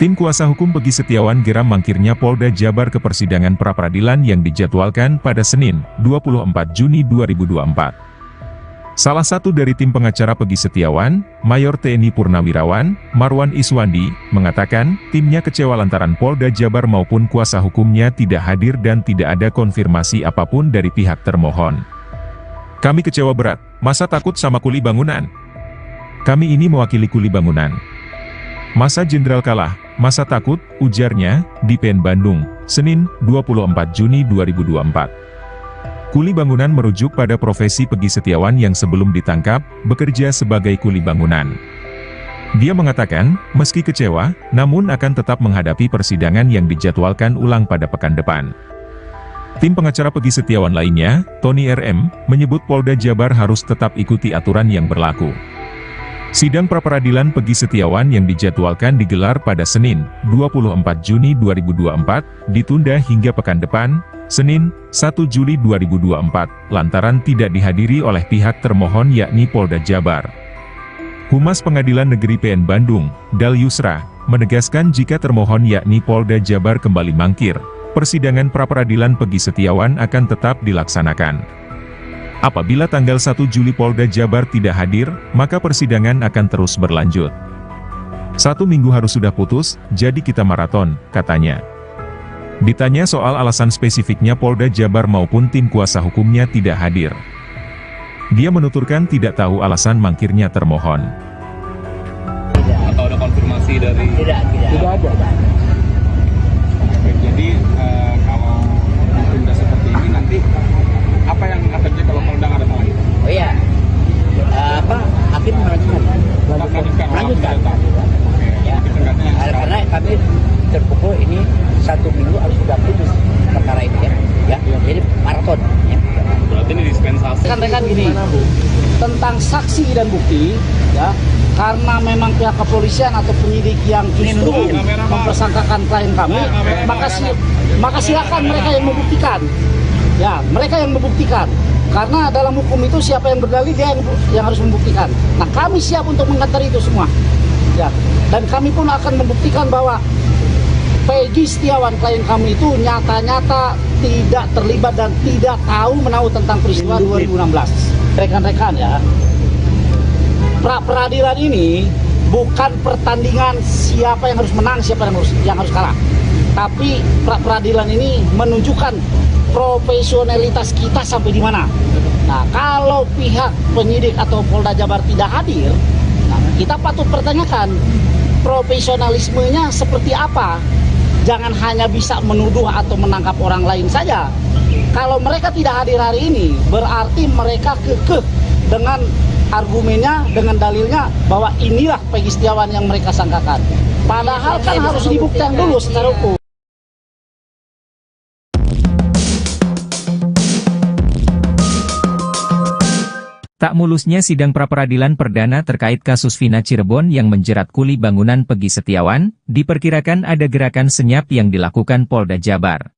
Tim kuasa hukum Pegi Setiawan geram mangkirnya Polda Jabar ke persidangan pra-peradilan yang dijadwalkan pada Senin, 24 Juni 2024. Salah satu dari tim pengacara Pegi Setiawan, Mayor TNI Purnawirawan, Marwan Iswandi, mengatakan, timnya kecewa lantaran Polda Jabar maupun kuasa hukumnya tidak hadir dan tidak ada konfirmasi apapun dari pihak termohon. Kami kecewa berat, masa takut sama kuli bangunan? Kami ini mewakili kuli bangunan. Masa jenderal kalah, masa takut, ujarnya, di PN Bandung, Senin, 24 Juni 2024. Kuli bangunan merujuk pada profesi Pegi Setiawan yang sebelum ditangkap, bekerja sebagai kuli bangunan. Dia mengatakan, meski kecewa, namun akan tetap menghadapi persidangan yang dijadwalkan ulang pada pekan depan. Tim pengacara Pegi Setiawan lainnya, Tony RM, menyebut Polda Jabar harus tetap ikuti aturan yang berlaku. Sidang pra-peradilan Pegi Setiawan yang dijadwalkan digelar pada Senin, 24 Juni 2024, ditunda hingga pekan depan, Senin, 1 Juli 2024, lantaran tidak dihadiri oleh pihak termohon yakni Polda Jabar. Humas Pengadilan Negeri PN Bandung, Dal Yusra, menegaskan jika termohon yakni Polda Jabar kembali mangkir, persidangan pra-peradilan Pegi Setiawan akan tetap dilaksanakan. Apabila tanggal 1 Juli Polda Jabar tidak hadir, maka persidangan akan terus berlanjut. 1 minggu harus sudah putus, jadi kita maraton, katanya. Ditanya soal alasan spesifiknya Polda Jabar maupun tim kuasa hukumnya tidak hadir. Dia menuturkan tidak tahu alasan mangkirnya termohon. Atau ada konfirmasi dari... Tidak ada. Oke, jadi kalau ditunda seperti ini nanti apa yang Rekan-rekan gini, tentang saksi dan bukti, ya, karena memang pihak kepolisian atau penyidik yang justru mempersangkakan klien kami, maka silakan mereka yang membuktikan. Ya, mereka yang membuktikan. Karena dalam hukum itu siapa yang berdalil dia yang harus membuktikan. Nah, kami siap untuk mengantar itu semua. Ya, dan kami pun akan membuktikan bahwa Peggy Setiawan klien kami itu nyata-nyata tidak terlibat dan tidak menahu tentang peristiwa 2016. Rekan-rekan ya, pra-peradilan ini bukan pertandingan siapa yang harus menang, siapa yang harus kalah. Tapi pra-peradilan ini menunjukkan profesionalitas kita sampai di mana. Nah, kalau pihak penyidik atau Polda Jabar tidak hadir, nah, kita patut pertanyakan profesionalismenya seperti apa. Jangan hanya bisa menuduh atau menangkap orang lain saja. Kalau mereka tidak hadir hari ini, berarti mereka kekeh dengan argumennya, dengan dalilnya bahwa inilah Peggy Setiawan yang mereka sangkakan. Padahal kan harus dibuktikan dulu secara hukum. Tak mulusnya sidang pra-peradilan perdana terkait kasus Vina Cirebon yang menjerat kuli bangunan Peggy Setiawan, diperkirakan ada gerakan senyap yang dilakukan Polda Jabar.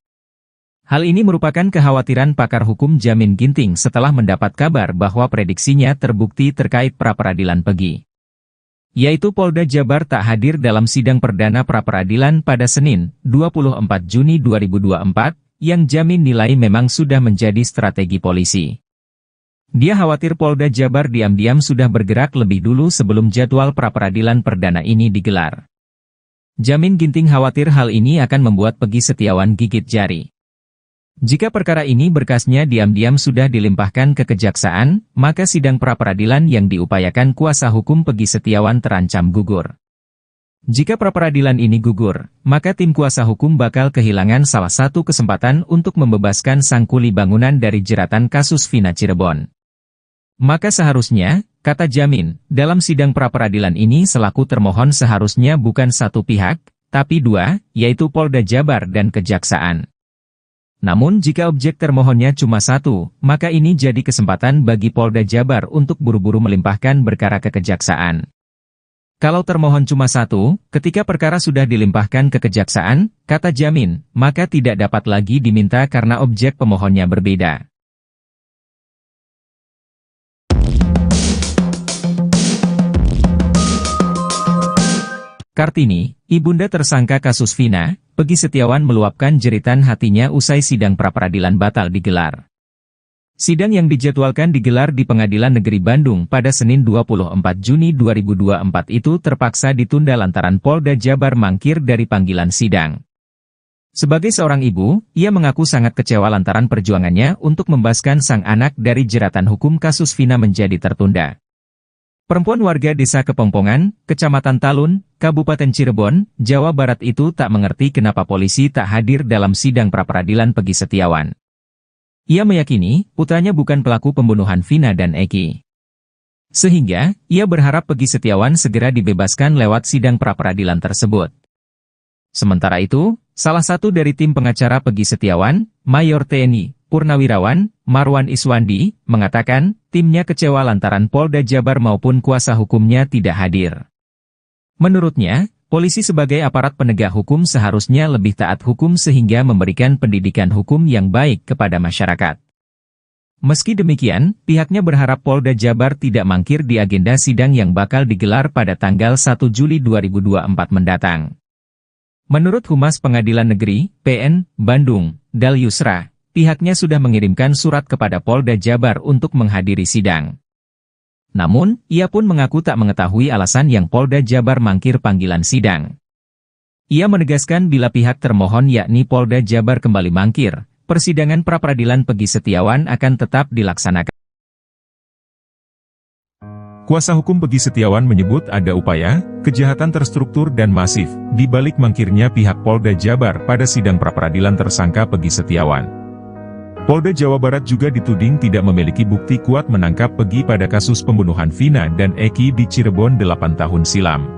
Hal ini merupakan kekhawatiran pakar hukum Jamin Ginting setelah mendapat kabar bahwa prediksinya terbukti terkait pra-peradilan Peggy. Yaitu Polda Jabar tak hadir dalam sidang perdana pra-peradilan pada Senin, 24 Juni 2024, yang Jamin nilai memang sudah menjadi strategi polisi. Dia khawatir Polda Jabar diam-diam sudah bergerak lebih dulu sebelum jadwal pra-peradilan perdana ini digelar. Jamin Ginting khawatir hal ini akan membuat Peggy Setiawan gigit jari. Jika perkara ini berkasnya diam-diam sudah dilimpahkan ke kejaksaan, maka sidang pra-peradilan yang diupayakan kuasa hukum Peggy Setiawan terancam gugur. Jika pra-peradilan ini gugur, maka tim kuasa hukum bakal kehilangan salah satu kesempatan untuk membebaskan sang kuli bangunan dari jeratan kasus Vina Cirebon. Maka seharusnya, kata Jamin, dalam sidang pra-peradilan ini selaku termohon seharusnya bukan satu pihak, tapi dua, yaitu Polda Jabar dan Kejaksaan. Namun jika objek termohonnya cuma satu, maka ini jadi kesempatan bagi Polda Jabar untuk buru-buru melimpahkan perkara ke Kejaksaan. Kalau termohon cuma satu, ketika perkara sudah dilimpahkan ke Kejaksaan, kata Jamin, maka tidak dapat lagi diminta karena objek pemohonnya berbeda. Kartini, ibunda tersangka kasus Vina, Peggy Setiawan meluapkan jeritan hatinya usai sidang pra-peradilan batal digelar. Sidang yang dijadwalkan digelar di Pengadilan Negeri Bandung pada Senin 24 Juni 2024 itu terpaksa ditunda lantaran Polda Jabar mangkir dari panggilan sidang. Sebagai seorang ibu, ia mengaku sangat kecewa lantaran perjuangannya untuk membebaskan sang anak dari jeratan hukum kasus Vina menjadi tertunda. Perempuan warga desa Kepongpongan, Kecamatan Talun, Kabupaten Cirebon, Jawa Barat itu tak mengerti kenapa polisi tak hadir dalam sidang pra-peradilan Peggy Setiawan. Ia meyakini, putranya bukan pelaku pembunuhan Vina dan Eki. Sehingga, ia berharap Peggy Setiawan segera dibebaskan lewat sidang pra-peradilan tersebut. Sementara itu, salah satu dari tim pengacara Peggy Setiawan, Mayor TNI Purnawirawan Marwan Iswandi, mengatakan, timnya kecewa lantaran Polda Jabar maupun kuasa hukumnya tidak hadir. Menurutnya, polisi sebagai aparat penegak hukum seharusnya lebih taat hukum sehingga memberikan pendidikan hukum yang baik kepada masyarakat. Meski demikian, pihaknya berharap Polda Jabar tidak mangkir di agenda sidang yang bakal digelar pada tanggal 1 Juli 2024 mendatang. Menurut Humas Pengadilan Negeri, PN, Bandung, Dal Yusra, pihaknya sudah mengirimkan surat kepada Polda Jabar untuk menghadiri sidang. Namun, ia pun mengaku tak mengetahui alasan yang Polda Jabar mangkir panggilan sidang. Ia menegaskan bila pihak termohon yakni Polda Jabar kembali mangkir, persidangan pra-peradilan Peggy Setiawan akan tetap dilaksanakan. Kuasa hukum Peggy Setiawan menyebut ada upaya, kejahatan terstruktur dan masif, di balik mangkirnya pihak Polda Jabar pada sidang pra-peradilan tersangka Peggy Setiawan. Polda Jawa Barat juga dituding tidak memiliki bukti kuat menangkap Peggy pada kasus pembunuhan Vina dan Eki di Cirebon 8 tahun silam.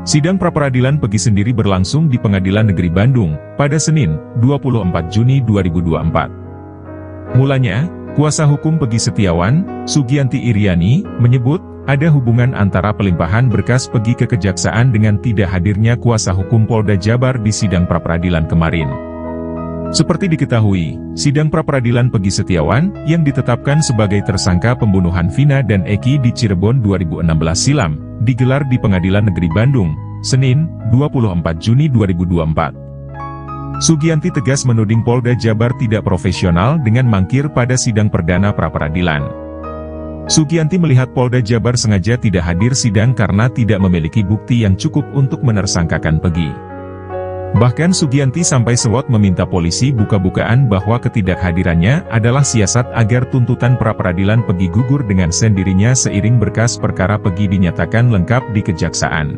Sidang pra-peradilan Peggy sendiri berlangsung di Pengadilan Negeri Bandung, pada Senin, 24 Juni 2024. Mulanya, Kuasa hukum Peggy Setiawan, Sugianti Iriani, menyebut, ada hubungan antara pelimpahan berkas Peggy ke kejaksaan dengan tidak hadirnya kuasa hukum Polda Jabar di sidang pra-peradilan kemarin. Seperti diketahui, sidang pra-peradilan Peggy Setiawan, yang ditetapkan sebagai tersangka pembunuhan Vina dan Eki di Cirebon 2016 silam, digelar di Pengadilan Negeri Bandung, Senin, 24 Juni 2024. Sugianti tegas menuding Polda Jabar tidak profesional dengan mangkir pada sidang perdana pra-peradilan. Sugianti melihat Polda Jabar sengaja tidak hadir sidang karena tidak memiliki bukti yang cukup untuk menersangkakan Peggy. Bahkan Sugianti sampai sewot meminta polisi buka-bukaan bahwa ketidakhadirannya adalah siasat agar tuntutan pra-peradilan Peggy gugur dengan sendirinya seiring berkas perkara Peggy dinyatakan lengkap di kejaksaan.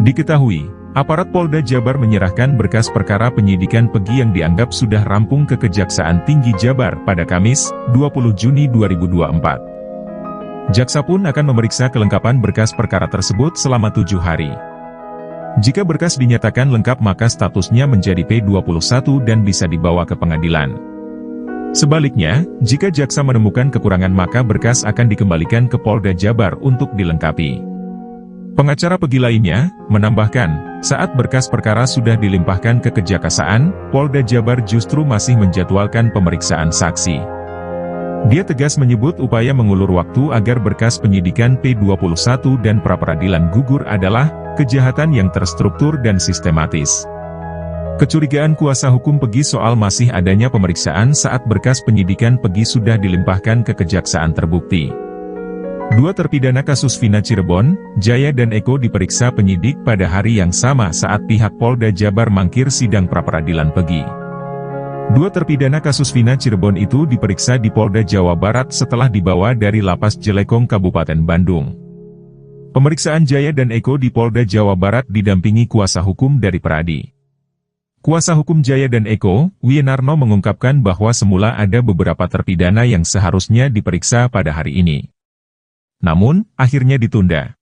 Diketahui, aparat Polda Jabar menyerahkan berkas perkara penyidikan Peggy yang dianggap sudah rampung ke Kejaksaan Tinggi Jabar pada Kamis, 20 Juni 2024. Jaksa pun akan memeriksa kelengkapan berkas perkara tersebut selama 7 hari. Jika berkas dinyatakan lengkap maka statusnya menjadi P21 dan bisa dibawa ke pengadilan. Sebaliknya, jika jaksa menemukan kekurangan maka berkas akan dikembalikan ke Polda Jabar untuk dilengkapi. Pengacara Peggy lainnya, menambahkan, saat berkas perkara sudah dilimpahkan ke Kejaksaan, Polda Jabar justru masih menjadwalkan pemeriksaan saksi. Dia tegas menyebut upaya mengulur waktu agar berkas penyidikan P21 dan pra-peradilan gugur adalah kejahatan yang terstruktur dan sistematis. Kecurigaan kuasa hukum Peggy soal masih adanya pemeriksaan saat berkas penyidikan Peggy sudah dilimpahkan ke Kejaksaan terbukti. Dua terpidana kasus Vina Cirebon, Jaya dan Eko diperiksa penyidik pada hari yang sama saat pihak Polda Jabar mangkir sidang pra-peradilan Peggy. Dua terpidana kasus Vina Cirebon itu diperiksa di Polda Jawa Barat setelah dibawa dari Lapas Jelekong Kabupaten Bandung. Pemeriksaan Jaya dan Eko di Polda Jawa Barat didampingi kuasa hukum dari Peradi. Kuasa hukum Jaya dan Eko, Wienarno mengungkapkan bahwa semula ada beberapa terpidana yang seharusnya diperiksa pada hari ini. Namun, akhirnya ditunda.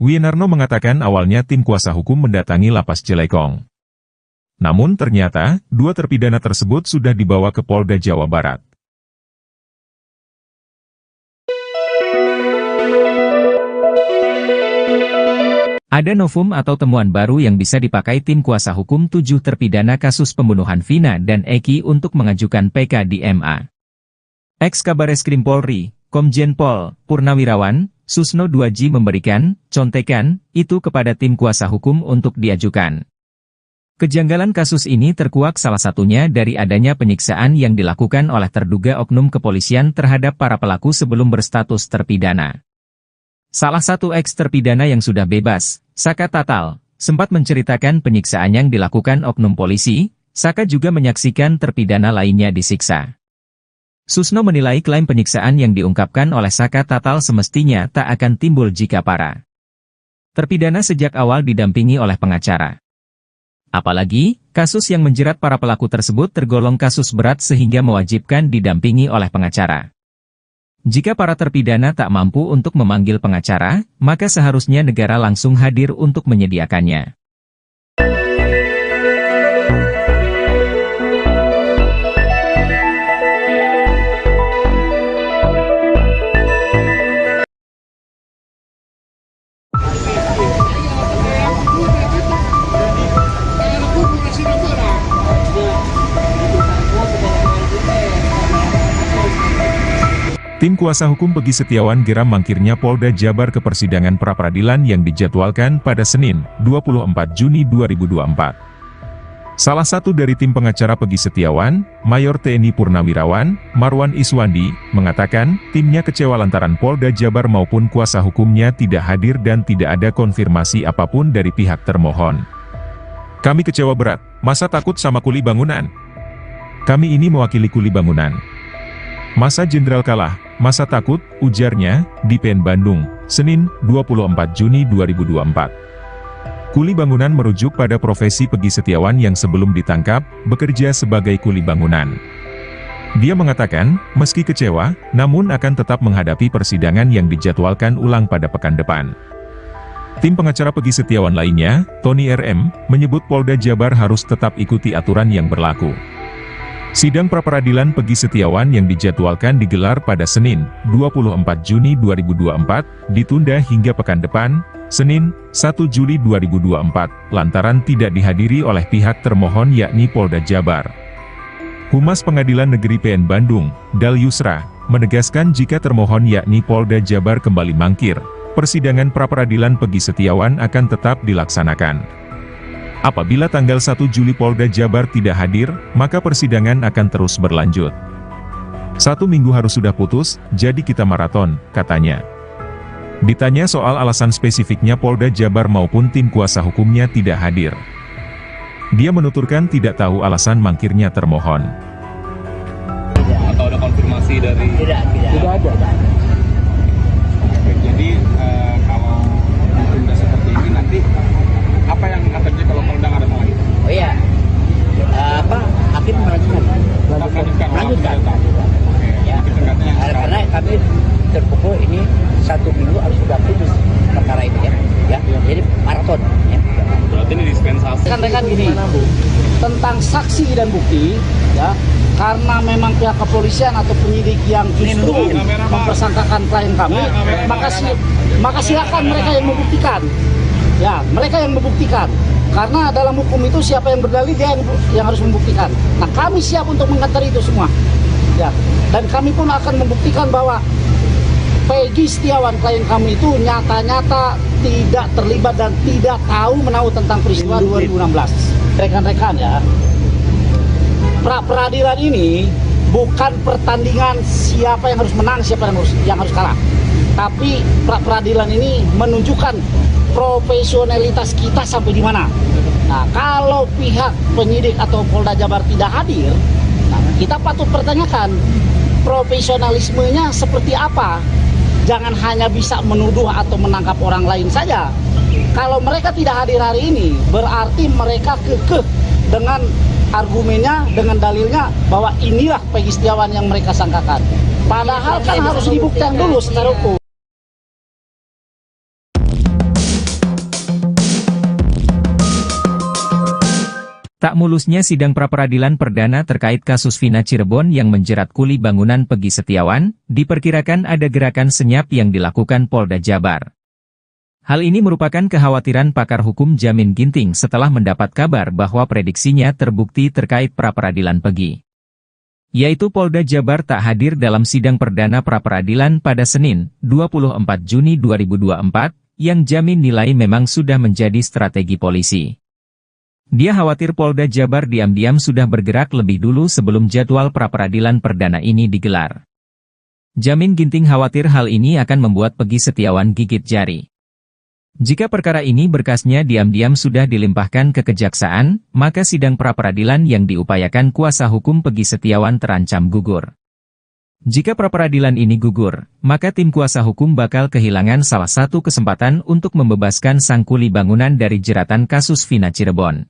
Wienarno mengatakan awalnya tim kuasa hukum mendatangi Lapas Jelekong. Namun ternyata, dua terpidana tersebut sudah dibawa ke Polda Jawa Barat. Ada novum atau temuan baru yang bisa dipakai tim kuasa hukum 7 terpidana kasus pembunuhan Vina dan Eki untuk mengajukan PK di MA. Ex-Kabareskrim Polri, Komjen Pol Purnawirawan, Susno Duaji memberikan contekan itu kepada tim kuasa hukum untuk diajukan. Kejanggalan kasus ini terkuak salah satunya dari adanya penyiksaan yang dilakukan oleh terduga oknum kepolisian terhadap para pelaku sebelum berstatus terpidana. Salah satu eks-terpidana yang sudah bebas, Saka Tatal, sempat menceritakan penyiksaan yang dilakukan oknum polisi. Saka juga menyaksikan terpidana lainnya disiksa. Susno menilai klaim penyiksaan yang diungkapkan oleh Saka Tatal semestinya tak akan timbul jika para terpidana sejak awal didampingi oleh pengacara. Apalagi, kasus yang menjerat para pelaku tersebut tergolong kasus berat sehingga mewajibkan didampingi oleh pengacara. Jika para terpidana tak mampu untuk memanggil pengacara, maka seharusnya negara langsung hadir untuk menyediakannya. Tim kuasa hukum Peggy Setiawan geram mangkirnya Polda Jabar ke persidangan pra-peradilan yang dijadwalkan pada Senin, 24 Juni 2024. Salah satu dari tim pengacara Peggy Setiawan, Mayor TNI Purnawirawan, Marwan Iswandi, mengatakan, timnya kecewa lantaran Polda Jabar maupun kuasa hukumnya tidak hadir dan tidak ada konfirmasi apapun dari pihak termohon. Kami kecewa berat, masa takut sama kuli bangunan? Kami ini mewakili kuli bangunan. Masa jenderal kalah, masa takut, ujarnya, di PN Bandung, Senin, 24 Juni 2024. Kuli bangunan merujuk pada profesi Peggy Setiawan yang sebelum ditangkap, bekerja sebagai kuli bangunan. Dia mengatakan, meski kecewa, namun akan tetap menghadapi persidangan yang dijadwalkan ulang pada pekan depan. Tim pengacara Peggy Setiawan lainnya, Tony RM, menyebut Polda Jabar harus tetap ikuti aturan yang berlaku. Sidang pra-peradilan Peggy Setiawan yang dijadwalkan digelar pada Senin, 24 Juni 2024, ditunda hingga pekan depan, Senin, 1 Juli 2024, lantaran tidak dihadiri oleh pihak termohon yakni Polda Jabar. Humas Pengadilan Negeri PN Bandung, Dal Yusra, menegaskan jika termohon yakni Polda Jabar kembali mangkir, persidangan pra-peradilan Peggy Setiawan akan tetap dilaksanakan. Apabila tanggal 1 Juli Polda Jabar tidak hadir, maka persidangan akan terus berlanjut. 1 minggu harus sudah putus, jadi kita maraton, katanya. Ditanya soal alasan spesifiknya Polda Jabar maupun tim kuasa hukumnya tidak hadir, dia menuturkan tidak tahu alasan mangkirnya termohon. Atau ada konfirmasi dari... Tidak ada. Oke, jadi kalau ditunda seperti ini nanti apa yang akan terjadi kalau Polda nggak datang lagi? Oh iya, hakim melanjutkan. Ya, karena kami terpukul ini 1 minggu harus sudah putus perkara ini ya. Jadi maraton. Ya. Berarti ini dispensasi. Rekan-rekan gini, tentang saksi dan bukti, ya, karena memang pihak kepolisian atau penyidik yang justru mempersangkakan klien kami, maka silakan mereka yang membuktikan. Ya, mereka yang membuktikan. Karena dalam hukum itu siapa yang berdalil dia yang harus membuktikan. Nah, kami siap untuk mengantar itu semua. Ya, dan kami pun akan membuktikan bahwa Peggy Setiawan klien kami itu nyata-nyata tidak terlibat dan tidak tahu menahu tentang peristiwa 2016. Rekan-rekan ya, pra-peradilan ini bukan pertandingan siapa yang harus menang, siapa yang harus kalah. Tapi pra-peradilan ini menunjukkan profesionalitas kita sampai di mana. Nah, kalau pihak penyidik atau Polda Jabar tidak hadir, nah, kita patut pertanyakan profesionalismenya seperti apa. Jangan hanya bisa menuduh atau menangkap orang lain saja. Kalau mereka tidak hadir hari ini, berarti mereka kekeh dengan argumennya, dengan dalilnya bahwa inilah Peggy Setiawan yang mereka sangkakan. Padahal kan harus dibuktikan dulu secara hukum. Tak mulusnya sidang pra-peradilan perdana terkait kasus Vina Cirebon yang menjerat kuli bangunan Peggy Setiawan, diperkirakan ada gerakan senyap yang dilakukan Polda Jabar. Hal ini merupakan kekhawatiran pakar hukum Jamin Ginting setelah mendapat kabar bahwa prediksinya terbukti terkait pra-peradilan Peggy. Yaitu Polda Jabar tak hadir dalam sidang perdana pra-peradilan pada Senin, 24 Juni 2024, yang Jamin nilai memang sudah menjadi strategi polisi. Dia khawatir Polda Jabar diam-diam sudah bergerak lebih dulu sebelum jadwal pra-peradilan perdana ini digelar. Jamin Ginting khawatir hal ini akan membuat Peggy Setiawan gigit jari. Jika perkara ini berkasnya diam-diam sudah dilimpahkan ke kejaksaan, maka sidang pra-peradilan yang diupayakan kuasa hukum Peggy Setiawan terancam gugur. Jika pra-peradilan ini gugur, maka tim kuasa hukum bakal kehilangan salah satu kesempatan untuk membebaskan sang kuli bangunan dari jeratan kasus Vina Cirebon.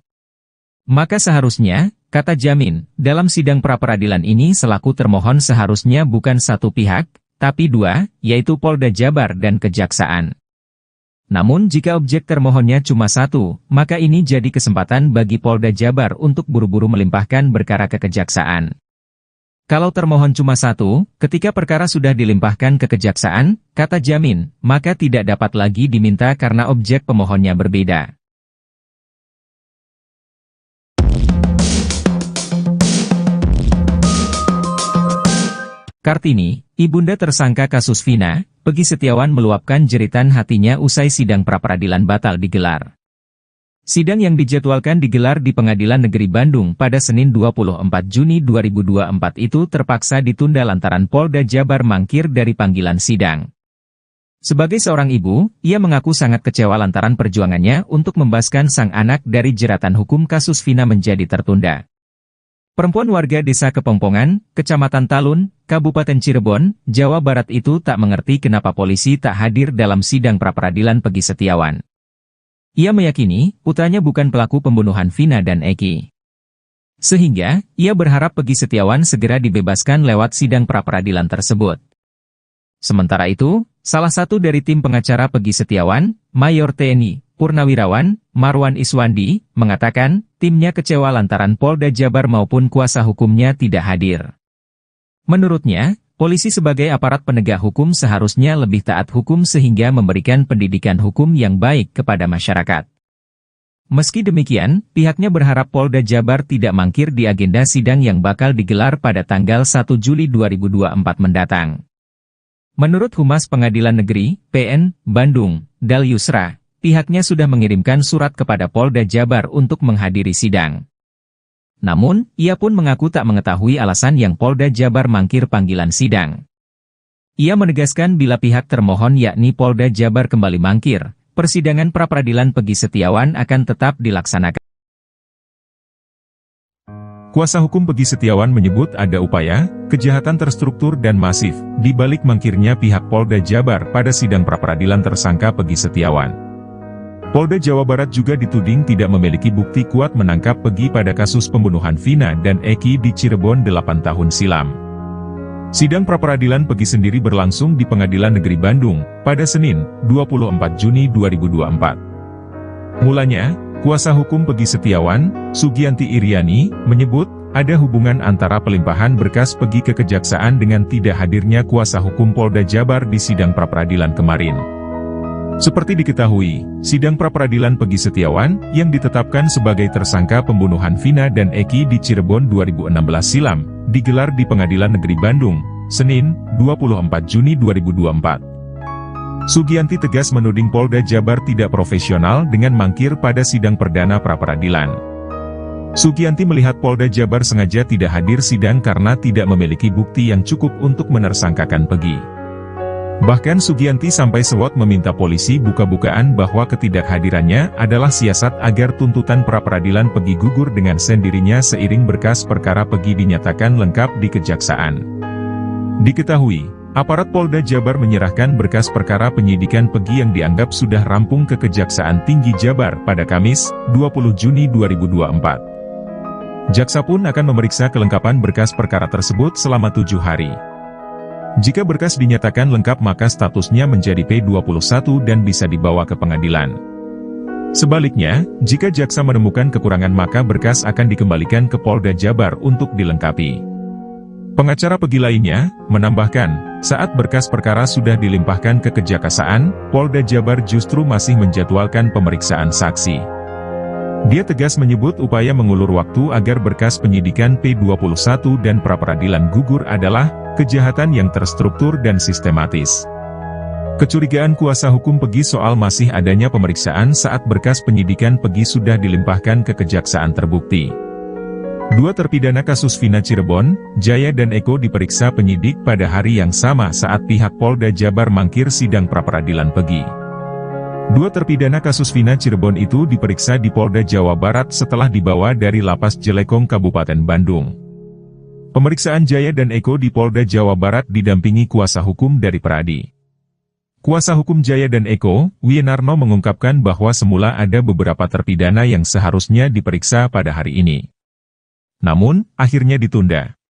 Maka seharusnya, kata Jamin, dalam sidang pra-peradilan ini selaku termohon seharusnya bukan satu pihak, tapi dua, yaitu Polda Jabar dan Kejaksaan. Namun jika objek termohonnya cuma satu, maka ini jadi kesempatan bagi Polda Jabar untuk buru-buru melimpahkan perkara ke Kejaksaan. Kalau termohon cuma satu, ketika perkara sudah dilimpahkan ke Kejaksaan, kata Jamin, maka tidak dapat lagi diminta karena objek pemohonnya berbeda. Kartini, ibunda tersangka kasus Vina, Peggy Setiawan meluapkan jeritan hatinya usai sidang pra-peradilan batal digelar. Sidang yang dijadwalkan digelar di Pengadilan Negeri Bandung pada Senin 24 Juni 2024 itu terpaksa ditunda lantaran Polda Jabar mangkir dari panggilan sidang. Sebagai seorang ibu, ia mengaku sangat kecewa lantaran perjuangannya untuk membebaskan sang anak dari jeratan hukum kasus Vina menjadi tertunda. Perempuan warga desa Kepongpongan, Kecamatan Talun, Kabupaten Cirebon, Jawa Barat itu tak mengerti kenapa polisi tak hadir dalam sidang pra-peradilan Peggy Setiawan. Ia meyakini, putranya bukan pelaku pembunuhan Vina dan Eki. Sehingga, ia berharap Peggy Setiawan segera dibebaskan lewat sidang pra-peradilan tersebut. Sementara itu, salah satu dari tim pengacara Peggy Setiawan, Mayor TNI Purnawirawan, Marwan Iswandi, mengatakan, timnya kecewa lantaran Polda Jabar maupun kuasa hukumnya tidak hadir. Menurutnya, polisi sebagai aparat penegak hukum seharusnya lebih taat hukum sehingga memberikan pendidikan hukum yang baik kepada masyarakat. Meski demikian, pihaknya berharap Polda Jabar tidak mangkir di agenda sidang yang bakal digelar pada tanggal 1 Juli 2024 mendatang. Menurut Humas Pengadilan Negeri, PN, Bandung, Dal Yusra, pihaknya sudah mengirimkan surat kepada Polda Jabar untuk menghadiri sidang. Namun, ia pun mengaku tak mengetahui alasan yang Polda Jabar mangkir panggilan sidang. Ia menegaskan bila pihak termohon yakni Polda Jabar kembali mangkir, persidangan pra-peradilan Peggy Setiawan akan tetap dilaksanakan. Kuasa hukum Peggy Setiawan menyebut ada upaya, kejahatan terstruktur dan masif, di balik mangkirnya pihak Polda Jabar pada sidang pra-peradilan tersangka Peggy Setiawan. Polda Jawa Barat juga dituding tidak memiliki bukti kuat menangkap Peggy pada kasus pembunuhan Vina dan Eki di Cirebon 8 tahun silam. Sidang pra-peradilan Peggy sendiri berlangsung di Pengadilan Negeri Bandung, pada Senin, 24 Juni 2024. Mulanya, kuasa hukum Peggy Setiawan, Sugianti Iriani, menyebut, ada hubungan antara pelimpahan berkas Peggy ke kejaksaan dengan tidak hadirnya kuasa hukum Polda Jabar di sidang pra-peradilan kemarin. Seperti diketahui, sidang pra-peradilan Peggy Setiawan, yang ditetapkan sebagai tersangka pembunuhan Vina dan Eki di Cirebon 2016 silam, digelar di Pengadilan Negeri Bandung, Senin, 24 Juni 2024. Sugianti tegas menuding Polda Jabar tidak profesional dengan mangkir pada sidang perdana pra-peradilan. Sugianti melihat Polda Jabar sengaja tidak hadir sidang karena tidak memiliki bukti yang cukup untuk menersangkakan Peggy. Bahkan Sugianti sampai sewot meminta polisi buka-bukaan bahwa ketidakhadirannya adalah siasat agar tuntutan pra-peradilan Peggy gugur dengan sendirinya seiring berkas perkara Peggy dinyatakan lengkap di kejaksaan. Diketahui, aparat Polda Jabar menyerahkan berkas perkara penyidikan Peggy yang dianggap sudah rampung ke Kejaksaan Tinggi Jabar pada Kamis, 20 Juni 2024. Jaksa pun akan memeriksa kelengkapan berkas perkara tersebut selama 7 hari. Jika berkas dinyatakan lengkap maka statusnya menjadi P21 dan bisa dibawa ke pengadilan. Sebaliknya, jika jaksa menemukan kekurangan maka berkas akan dikembalikan ke Polda Jabar untuk dilengkapi. Pengacara Peggy lainnya, menambahkan, saat berkas perkara sudah dilimpahkan ke Kejaksaan, Polda Jabar justru masih menjadwalkan pemeriksaan saksi. Dia tegas menyebut upaya mengulur waktu agar berkas penyidikan P21 dan pra-peradilan gugur adalah kejahatan yang terstruktur dan sistematis. Kecurigaan kuasa hukum Peggy soal masih adanya pemeriksaan saat berkas penyidikan Peggy sudah dilimpahkan ke kejaksaan terbukti. Dua terpidana kasus Vina Cirebon, Jaya dan Eko diperiksa penyidik pada hari yang sama saat pihak Polda Jabar mangkir sidang pra-peradilan Peggy. Dua terpidana kasus Vina Cirebon itu diperiksa di Polda Jawa Barat setelah dibawa dari Lapas Jelekong Kabupaten Bandung. Pemeriksaan Jaya dan Eko di Polda Jawa Barat didampingi kuasa hukum dari Peradi. Kuasa hukum Jaya dan Eko, Wienarno mengungkapkan bahwa semula ada beberapa terpidana yang seharusnya diperiksa pada hari ini. Namun, akhirnya ditunda.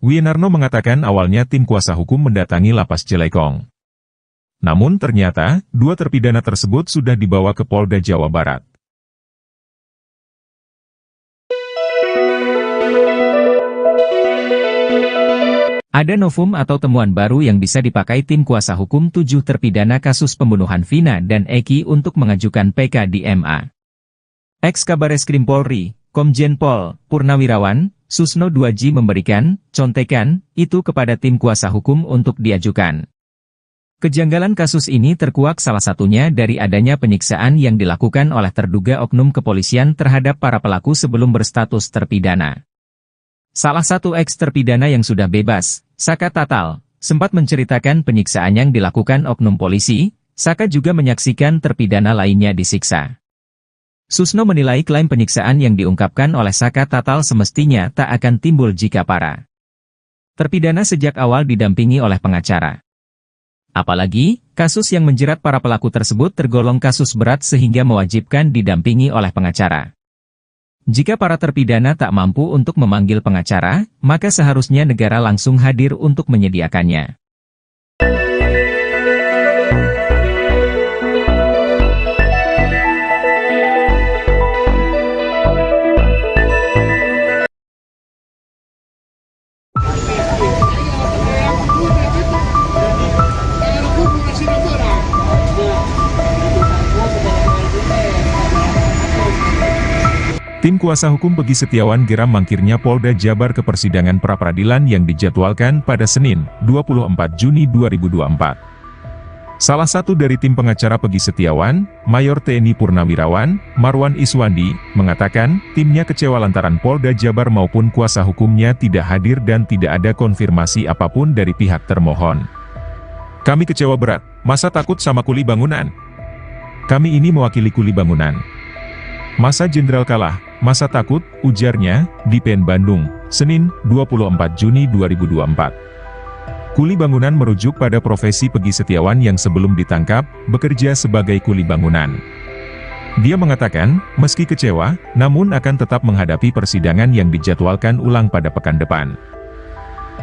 Wienarno mengatakan awalnya tim kuasa hukum mendatangi Lapas Jelekong. Namun ternyata, dua terpidana tersebut sudah dibawa ke Polda Jawa Barat. Ada novum atau temuan baru yang bisa dipakai tim kuasa hukum 7 terpidana kasus pembunuhan Vina dan Eki untuk mengajukan PK di MA. Ex-Kabareskrim Polri, Komjen Pol Purnawirawan, Susno Duaji memberikan contekan itu kepada tim kuasa hukum untuk diajukan. Kejanggalan kasus ini terkuak salah satunya dari adanya penyiksaan yang dilakukan oleh terduga oknum kepolisian terhadap para pelaku sebelum berstatus terpidana. Salah satu eks-terpidana yang sudah bebas, Saka Tatal, sempat menceritakan penyiksaan yang dilakukan oknum polisi. Saka juga menyaksikan terpidana lainnya disiksa. Susno menilai klaim penyiksaan yang diungkapkan oleh Saka Tatal semestinya tak akan timbul jika para terpidana sejak awal didampingi oleh pengacara. Apalagi, kasus yang menjerat para pelaku tersebut tergolong kasus berat sehingga mewajibkan didampingi oleh pengacara. Jika para terpidana tak mampu untuk memanggil pengacara, maka seharusnya negara langsung hadir untuk menyediakannya. Tim kuasa hukum Peggy Setiawan geram mangkirnya Polda Jabar ke persidangan pra-peradilan yang dijadwalkan pada Senin, 24 Juni 2024. Salah satu dari tim pengacara Peggy Setiawan, Mayor TNI Purnawirawan, Marwan Iswandi, mengatakan, timnya kecewa lantaran Polda Jabar maupun kuasa hukumnya tidak hadir dan tidak ada konfirmasi apapun dari pihak termohon. Kami kecewa berat, masa takut sama kuli bangunan? Kami ini mewakili kuli bangunan. Masa jenderal kalah, masa takut, ujarnya, di PN Bandung, Senin, 24 Juni 2024. Kuli bangunan merujuk pada profesi Peggy Setiawan yang sebelum ditangkap, bekerja sebagai kuli bangunan. Dia mengatakan, meski kecewa, namun akan tetap menghadapi persidangan yang dijadwalkan ulang pada pekan depan.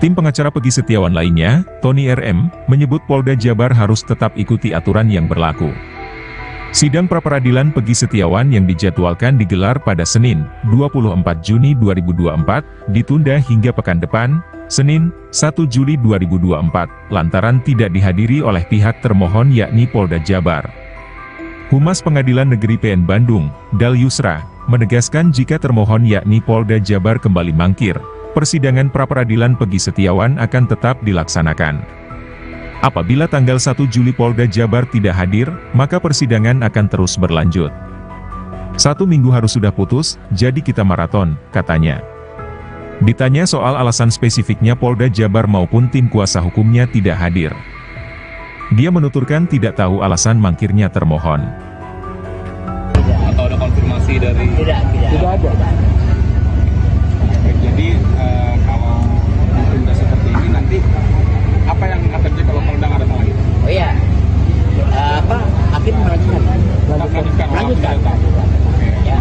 Tim pengacara Peggy Setiawan lainnya, Tony RM, menyebut Polda Jabar harus tetap ikuti aturan yang berlaku. Sidang pra-peradilan Peggy Setiawan yang dijadwalkan digelar pada Senin, 24 Juni 2024, ditunda hingga pekan depan, Senin, 1 Juli 2024, lantaran tidak dihadiri oleh pihak termohon yakni Polda Jabar. Humas Pengadilan Negeri PN Bandung, Dal Yusra, menegaskan jika termohon yakni Polda Jabar kembali mangkir, persidangan pra-peradilan Peggy Setiawan akan tetap dilaksanakan. Apabila tanggal 1 Juli Polda Jabar tidak hadir, maka persidangan akan terus berlanjut. 1 minggu harus sudah putus, jadi kita maraton, katanya. Ditanya soal alasan spesifiknya Polda Jabar maupun tim kuasa hukumnya tidak hadir. Dia menuturkan tidak tahu alasan mangkirnya termohon. Atau ada konfirmasi dari... Tidak ada. Jadi kalau ditunda seperti ini nanti apa yang akan terjadi kalau Polda nggak datang lagi? Oh iya, hakim melanjutkan. Lanjutkan. Ya,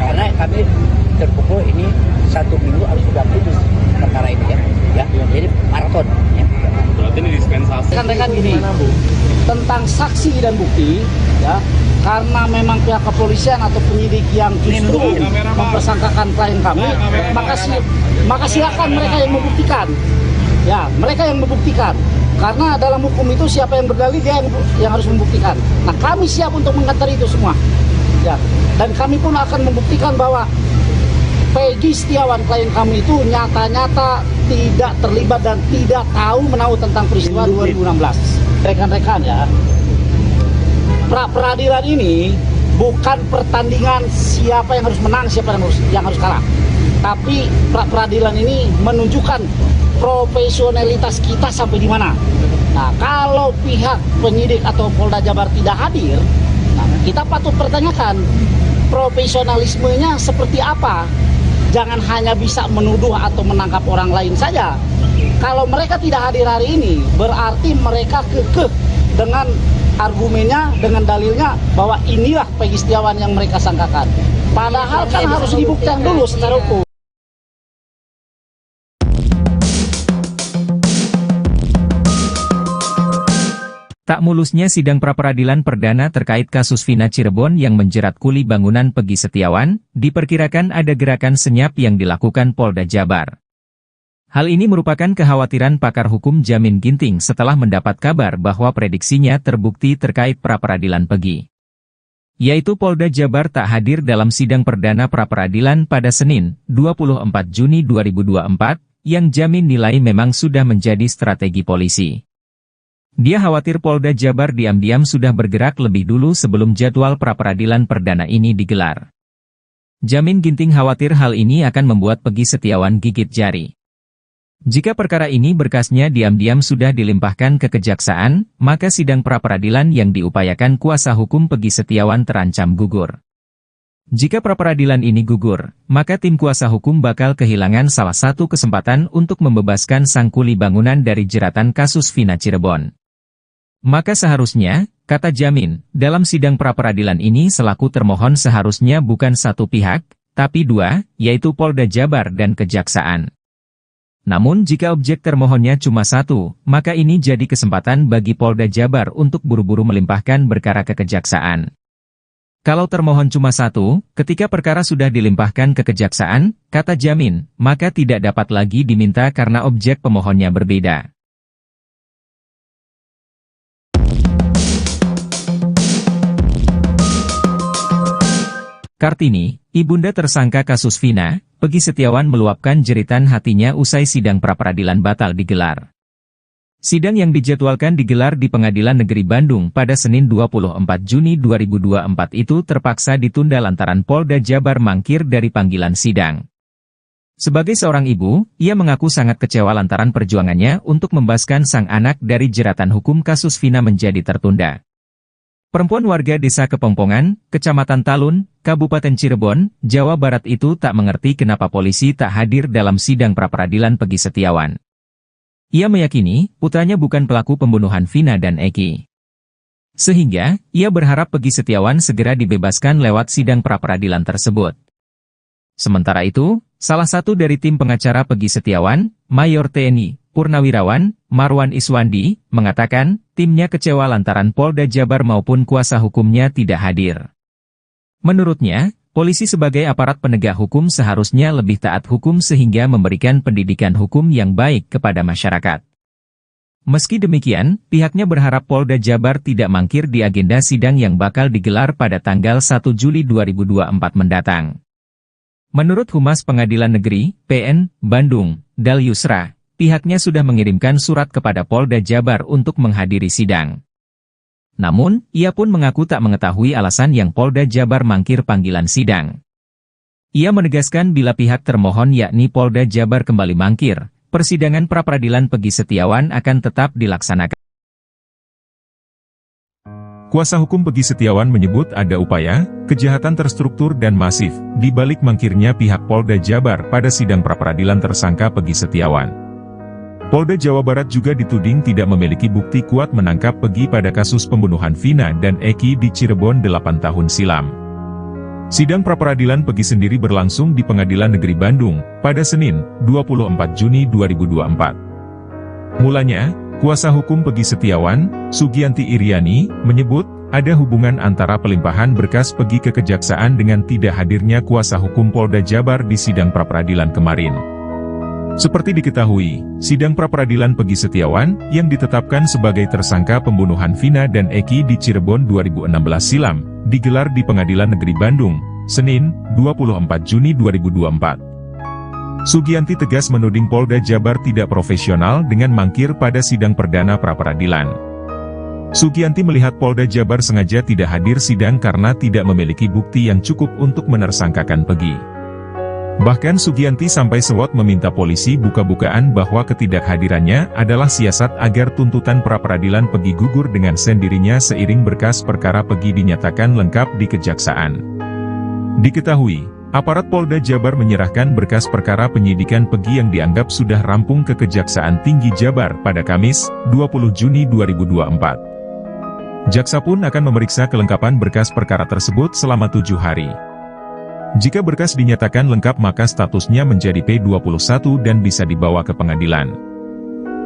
karena kami terpukul ini 1 minggu harus sudah putus perkara ini ya. Jadi maraton. Ya. Berarti ini dispensasi. Rekan-rekan gini, tentang saksi dan bukti, ya, karena memang pihak kepolisian atau penyidik yang justru mempersangkakan klien kami, maka silakan mereka yang membuktikan. Ya, mereka yang membuktikan. Karena dalam hukum itu siapa yang berdalil dia yang harus membuktikan. Nah, kami siap untuk mengantar itu semua. Ya, dan kami pun akan membuktikan bahwa Peggy Setiawan klien kami itu nyata-nyata tidak terlibat dan tidak tahu menahu tentang peristiwa 2016. Rekan-rekan ya, pra-peradilan ini bukan pertandingan siapa yang harus menang, siapa yang harus kalah. Tapi pra-peradilan ini menunjukkan profesionalitas kita sampai di mana. Nah, kalau pihak penyidik atau Polda Jabar tidak hadir, nah, kita patut pertanyakan profesionalismenya seperti apa. Jangan hanya bisa menuduh atau menangkap orang lain saja. Kalau mereka tidak hadir hari ini, berarti mereka kekeh dengan argumennya, dengan dalilnya bahwa inilah Peggy Setiawan yang mereka sangkakan. Padahal kan harus dibuktikan dulu secara hukum. Tak mulusnya sidang pra-peradilan perdana terkait kasus Vina Cirebon yang menjerat kuli bangunan Peggy Setiawan, diperkirakan ada gerakan senyap yang dilakukan Polda Jabar. Hal ini merupakan kekhawatiran pakar hukum Jamin Ginting setelah mendapat kabar bahwa prediksinya terbukti terkait pra-peradilan Peggy. Yaitu Polda Jabar tak hadir dalam sidang perdana pra-peradilan pada Senin, 24 Juni 2024, yang Jamin nilai memang sudah menjadi strategi polisi. Dia khawatir Polda Jabar diam-diam sudah bergerak lebih dulu sebelum jadwal pra-peradilan perdana ini digelar. Jamin Ginting khawatir hal ini akan membuat Peggy Setiawan gigit jari. Jika perkara ini berkasnya diam-diam sudah dilimpahkan ke kejaksaan, maka sidang pra-peradilan yang diupayakan kuasa hukum Peggy Setiawan terancam gugur. Jika pra-peradilan ini gugur, maka tim kuasa hukum bakal kehilangan salah satu kesempatan untuk membebaskan sang kuli bangunan dari jeratan kasus Vina Cirebon. Maka seharusnya, kata Jamin, dalam sidang pra-peradilan ini selaku termohon seharusnya bukan satu pihak, tapi dua, yaitu Polda Jabar dan Kejaksaan. Namun jika objek termohonnya cuma satu, maka ini jadi kesempatan bagi Polda Jabar untuk buru-buru melimpahkan perkara ke Kejaksaan. Kalau termohon cuma satu, ketika perkara sudah dilimpahkan ke Kejaksaan, kata Jamin, maka tidak dapat lagi diminta karena objek pemohonnya berbeda. Kartini, ibunda tersangka kasus Vina, Peggy Setiawan meluapkan jeritan hatinya usai sidang pra-peradilan batal digelar. Sidang yang dijadwalkan digelar di Pengadilan Negeri Bandung pada Senin 24 Juni 2024 itu terpaksa ditunda lantaran Polda Jabar mangkir dari panggilan sidang. Sebagai seorang ibu, ia mengaku sangat kecewa lantaran perjuangannya untuk membebaskan sang anak dari jeratan hukum kasus Vina menjadi tertunda. Perempuan warga desa Kepongpongan, Kecamatan Talun, Kabupaten Cirebon, Jawa Barat itu tak mengerti kenapa polisi tak hadir dalam sidang pra-peradilan Peggy Setiawan. Ia meyakini putranya bukan pelaku pembunuhan Vina dan Eki. Sehingga, ia berharap Peggy Setiawan segera dibebaskan lewat sidang pra-peradilan tersebut. Sementara itu, salah satu dari tim pengacara Peggy Setiawan, Mayor TNI Purnawirawan Marwan Iswandi, mengatakan timnya kecewa lantaran Polda Jabar maupun kuasa hukumnya tidak hadir. Menurutnya, polisi sebagai aparat penegak hukum seharusnya lebih taat hukum sehingga memberikan pendidikan hukum yang baik kepada masyarakat. Meski demikian, pihaknya berharap Polda Jabar tidak mangkir di agenda sidang yang bakal digelar pada tanggal 1 Juli 2024 mendatang. Menurut Humas Pengadilan Negeri, PN, Bandung, Dal Yusra, pihaknya sudah mengirimkan surat kepada Polda Jabar untuk menghadiri sidang. Namun, ia pun mengaku tak mengetahui alasan yang Polda Jabar mangkir panggilan sidang. Ia menegaskan bila pihak termohon yakni Polda Jabar kembali mangkir, persidangan pra-peradilan Peggy Setiawan akan tetap dilaksanakan. Kuasa hukum Peggy Setiawan menyebut ada upaya, kejahatan terstruktur dan masif, di balik mangkirnya pihak Polda Jabar pada sidang pra-peradilan tersangka Peggy Setiawan. Polda Jawa Barat juga dituding tidak memiliki bukti kuat menangkap Peggy pada kasus pembunuhan Vina dan Eki di Cirebon 8 tahun silam. Sidang pra-peradilan Peggy sendiri berlangsung di Pengadilan Negeri Bandung, pada Senin, 24 Juni 2024. Mulanya, kuasa hukum Peggy Setiawan, Sugianti Iriani, menyebut, ada hubungan antara pelimpahan berkas Peggy ke kejaksaan dengan tidak hadirnya kuasa hukum Polda Jabar di sidang pra-peradilan kemarin. Seperti diketahui, sidang pra-peradilan Peggy Setiawan, yang ditetapkan sebagai tersangka pembunuhan Vina dan Eki di Cirebon 2016 silam, digelar di Pengadilan Negeri Bandung, Senin, 24 Juni 2024. Sugianti tegas menuding Polda Jabar tidak profesional dengan mangkir pada sidang perdana pra-peradilan. Sugianti melihat Polda Jabar sengaja tidak hadir sidang karena tidak memiliki bukti yang cukup untuk menersangkakan Peggy. Bahkan Sugianti sampai sewot meminta polisi buka-bukaan bahwa ketidakhadirannya adalah siasat agar tuntutan pra-peradilan Peggy gugur dengan sendirinya seiring berkas perkara Peggy dinyatakan lengkap di kejaksaan. Diketahui, aparat Polda Jabar menyerahkan berkas perkara penyidikan Peggy yang dianggap sudah rampung ke Kejaksaan Tinggi Jabar pada Kamis, 20 Juni 2024. Jaksa pun akan memeriksa kelengkapan berkas perkara tersebut selama 7 hari. Jika berkas dinyatakan lengkap maka statusnya menjadi P21 dan bisa dibawa ke pengadilan.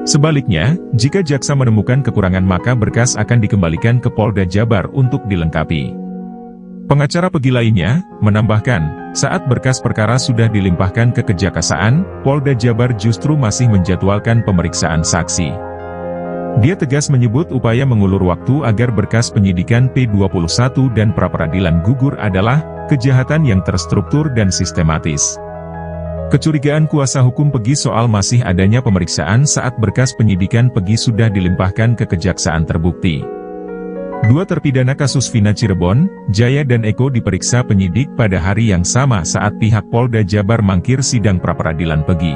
Sebaliknya, jika jaksa menemukan kekurangan maka berkas akan dikembalikan ke Polda Jabar untuk dilengkapi. Pengacara Peggy lainnya, menambahkan, saat berkas perkara sudah dilimpahkan ke Kejaksaan, Polda Jabar justru masih menjadwalkan pemeriksaan saksi. Dia tegas menyebut upaya mengulur waktu agar berkas penyidikan P21 dan pra-peradilan gugur adalah kejahatan yang terstruktur dan sistematis. Kecurigaan kuasa hukum Peggy soal masih adanya pemeriksaan saat berkas penyidikan Peggy sudah dilimpahkan ke kejaksaan terbukti. Dua terpidana kasus Vina Cirebon, Jaya dan Eko diperiksa penyidik pada hari yang sama saat pihak Polda Jabar mangkir sidang pra-peradilan Peggy.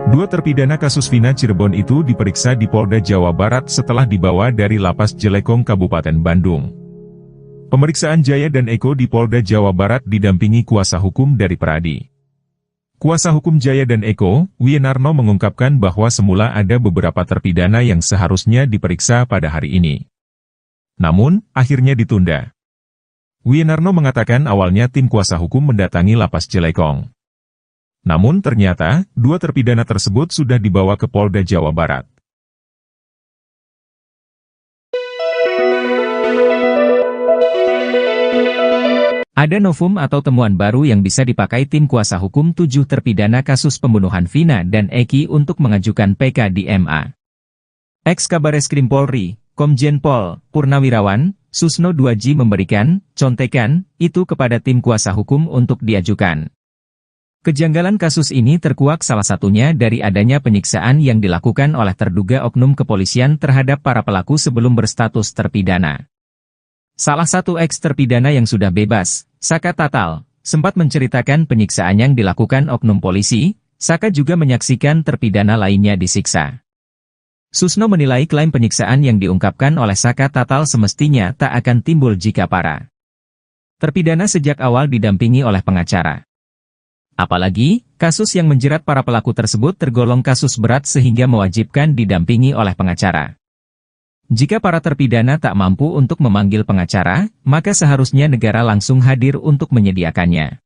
Dua terpidana kasus Vina Cirebon itu diperiksa di Polda Jawa Barat setelah dibawa dari Lapas Jelekong Kabupaten Bandung. Pemeriksaan Jaya dan Eko di Polda Jawa Barat didampingi kuasa hukum dari Pradi. Kuasa hukum Jaya dan Eko, Wienarno mengungkapkan bahwa semula ada beberapa terpidana yang seharusnya diperiksa pada hari ini. Namun, akhirnya ditunda. Wienarno mengatakan awalnya tim kuasa hukum mendatangi Lapas Jelekong. Namun ternyata, dua terpidana tersebut sudah dibawa ke Polda Jawa Barat. Ada novum atau temuan baru yang bisa dipakai tim kuasa hukum 7 terpidana kasus pembunuhan Vina dan Eki untuk mengajukan PK di MA. Ex-Kabareskrim Polri, Komjen Pol Purnawirawan Susno 2J memberikan contekan itu kepada tim kuasa hukum untuk diajukan. Kejanggalan kasus ini terkuak salah satunya dari adanya penyiksaan yang dilakukan oleh terduga oknum kepolisian terhadap para pelaku sebelum berstatus terpidana. Salah satu eks-terpidana yang sudah bebas, Saka Tatal, sempat menceritakan penyiksaan yang dilakukan oknum polisi. Saka juga menyaksikan terpidana lainnya disiksa. Susno menilai klaim penyiksaan yang diungkapkan oleh Saka Tatal semestinya tak akan timbul jika para terpidana sejak awal didampingi oleh pengacara. Apalagi, kasus yang menjerat para pelaku tersebut tergolong kasus berat sehingga mewajibkan didampingi oleh pengacara. Jika para terpidana tak mampu untuk memanggil pengacara, maka seharusnya negara langsung hadir untuk menyediakannya.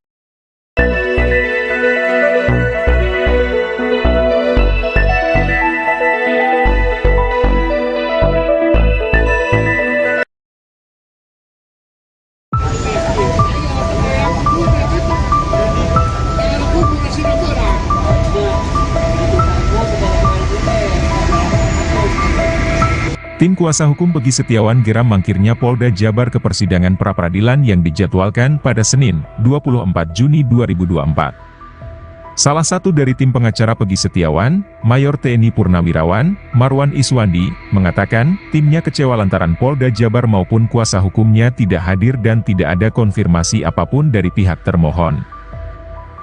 Tim kuasa hukum Peggy Setiawan geram mangkirnya Polda Jabar ke persidangan pra-peradilan yang dijadwalkan pada Senin, 24 Juni 2024. Salah satu dari tim pengacara Peggy Setiawan, Mayor TNI Purnawirawan, Marwan Iswandi, mengatakan, timnya kecewa lantaran Polda Jabar maupun kuasa hukumnya tidak hadir dan tidak ada konfirmasi apapun dari pihak termohon.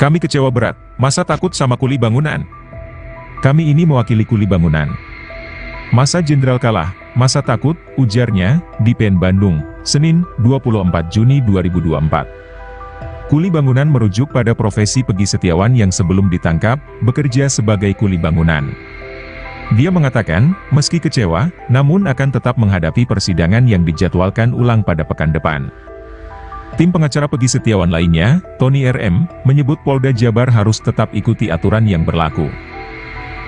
Kami kecewa berat, masa takut sama kuli bangunan? Kami ini mewakili kuli bangunan. Masa jenderal kalah, masa takut, ujarnya, di PN Bandung, Senin, 24 Juni 2024. Kuli bangunan merujuk pada profesi Peggy Setiawan yang sebelum ditangkap, bekerja sebagai kuli bangunan. Dia mengatakan, meski kecewa, namun akan tetap menghadapi persidangan yang dijadwalkan ulang pada pekan depan. Tim pengacara Peggy Setiawan lainnya, Tony RM, menyebut Polda Jabar harus tetap ikuti aturan yang berlaku.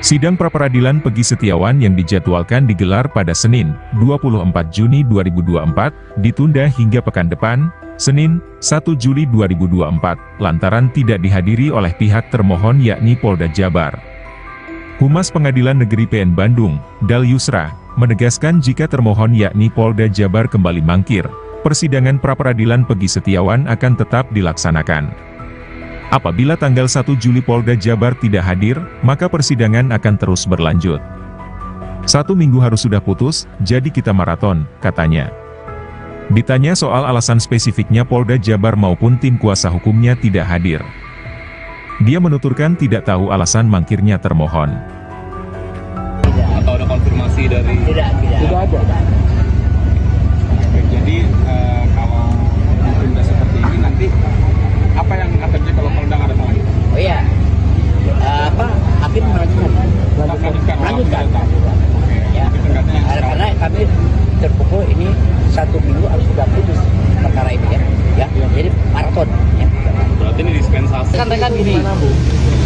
Sidang pra-peradilan Peggy Setiawan yang dijadwalkan digelar pada Senin, 24 Juni 2024, ditunda hingga pekan depan, Senin, 1 Juli 2024, lantaran tidak dihadiri oleh pihak termohon yakni Polda Jabar. Humas Pengadilan Negeri PN Bandung, Dal Yusra, menegaskan jika termohon yakni Polda Jabar kembali mangkir, persidangan pra-peradilan Peggy Setiawan akan tetap dilaksanakan. Apabila tanggal 1 Juli Polda Jabar tidak hadir, maka persidangan akan terus berlanjut. 1 minggu harus sudah putus, jadi kita maraton, katanya. Ditanya soal alasan spesifiknya Polda Jabar maupun tim kuasa hukumnya tidak hadir. Dia menuturkan tidak tahu alasan mangkirnya termohon. Atau ada konfirmasi dari... Tidak ada. Oke, jadi kalau ditunda seperti ini nanti apa yang akan terjadi kalau Polda nggak datang lagi? Oh iya, hakim melanjutkan. Ya, karena kami terpukul ini 1 minggu harus sudah putus perkara ini ya. Jadi maraton. Ya. Berarti ini dispensasi. Rekan-rekan gini,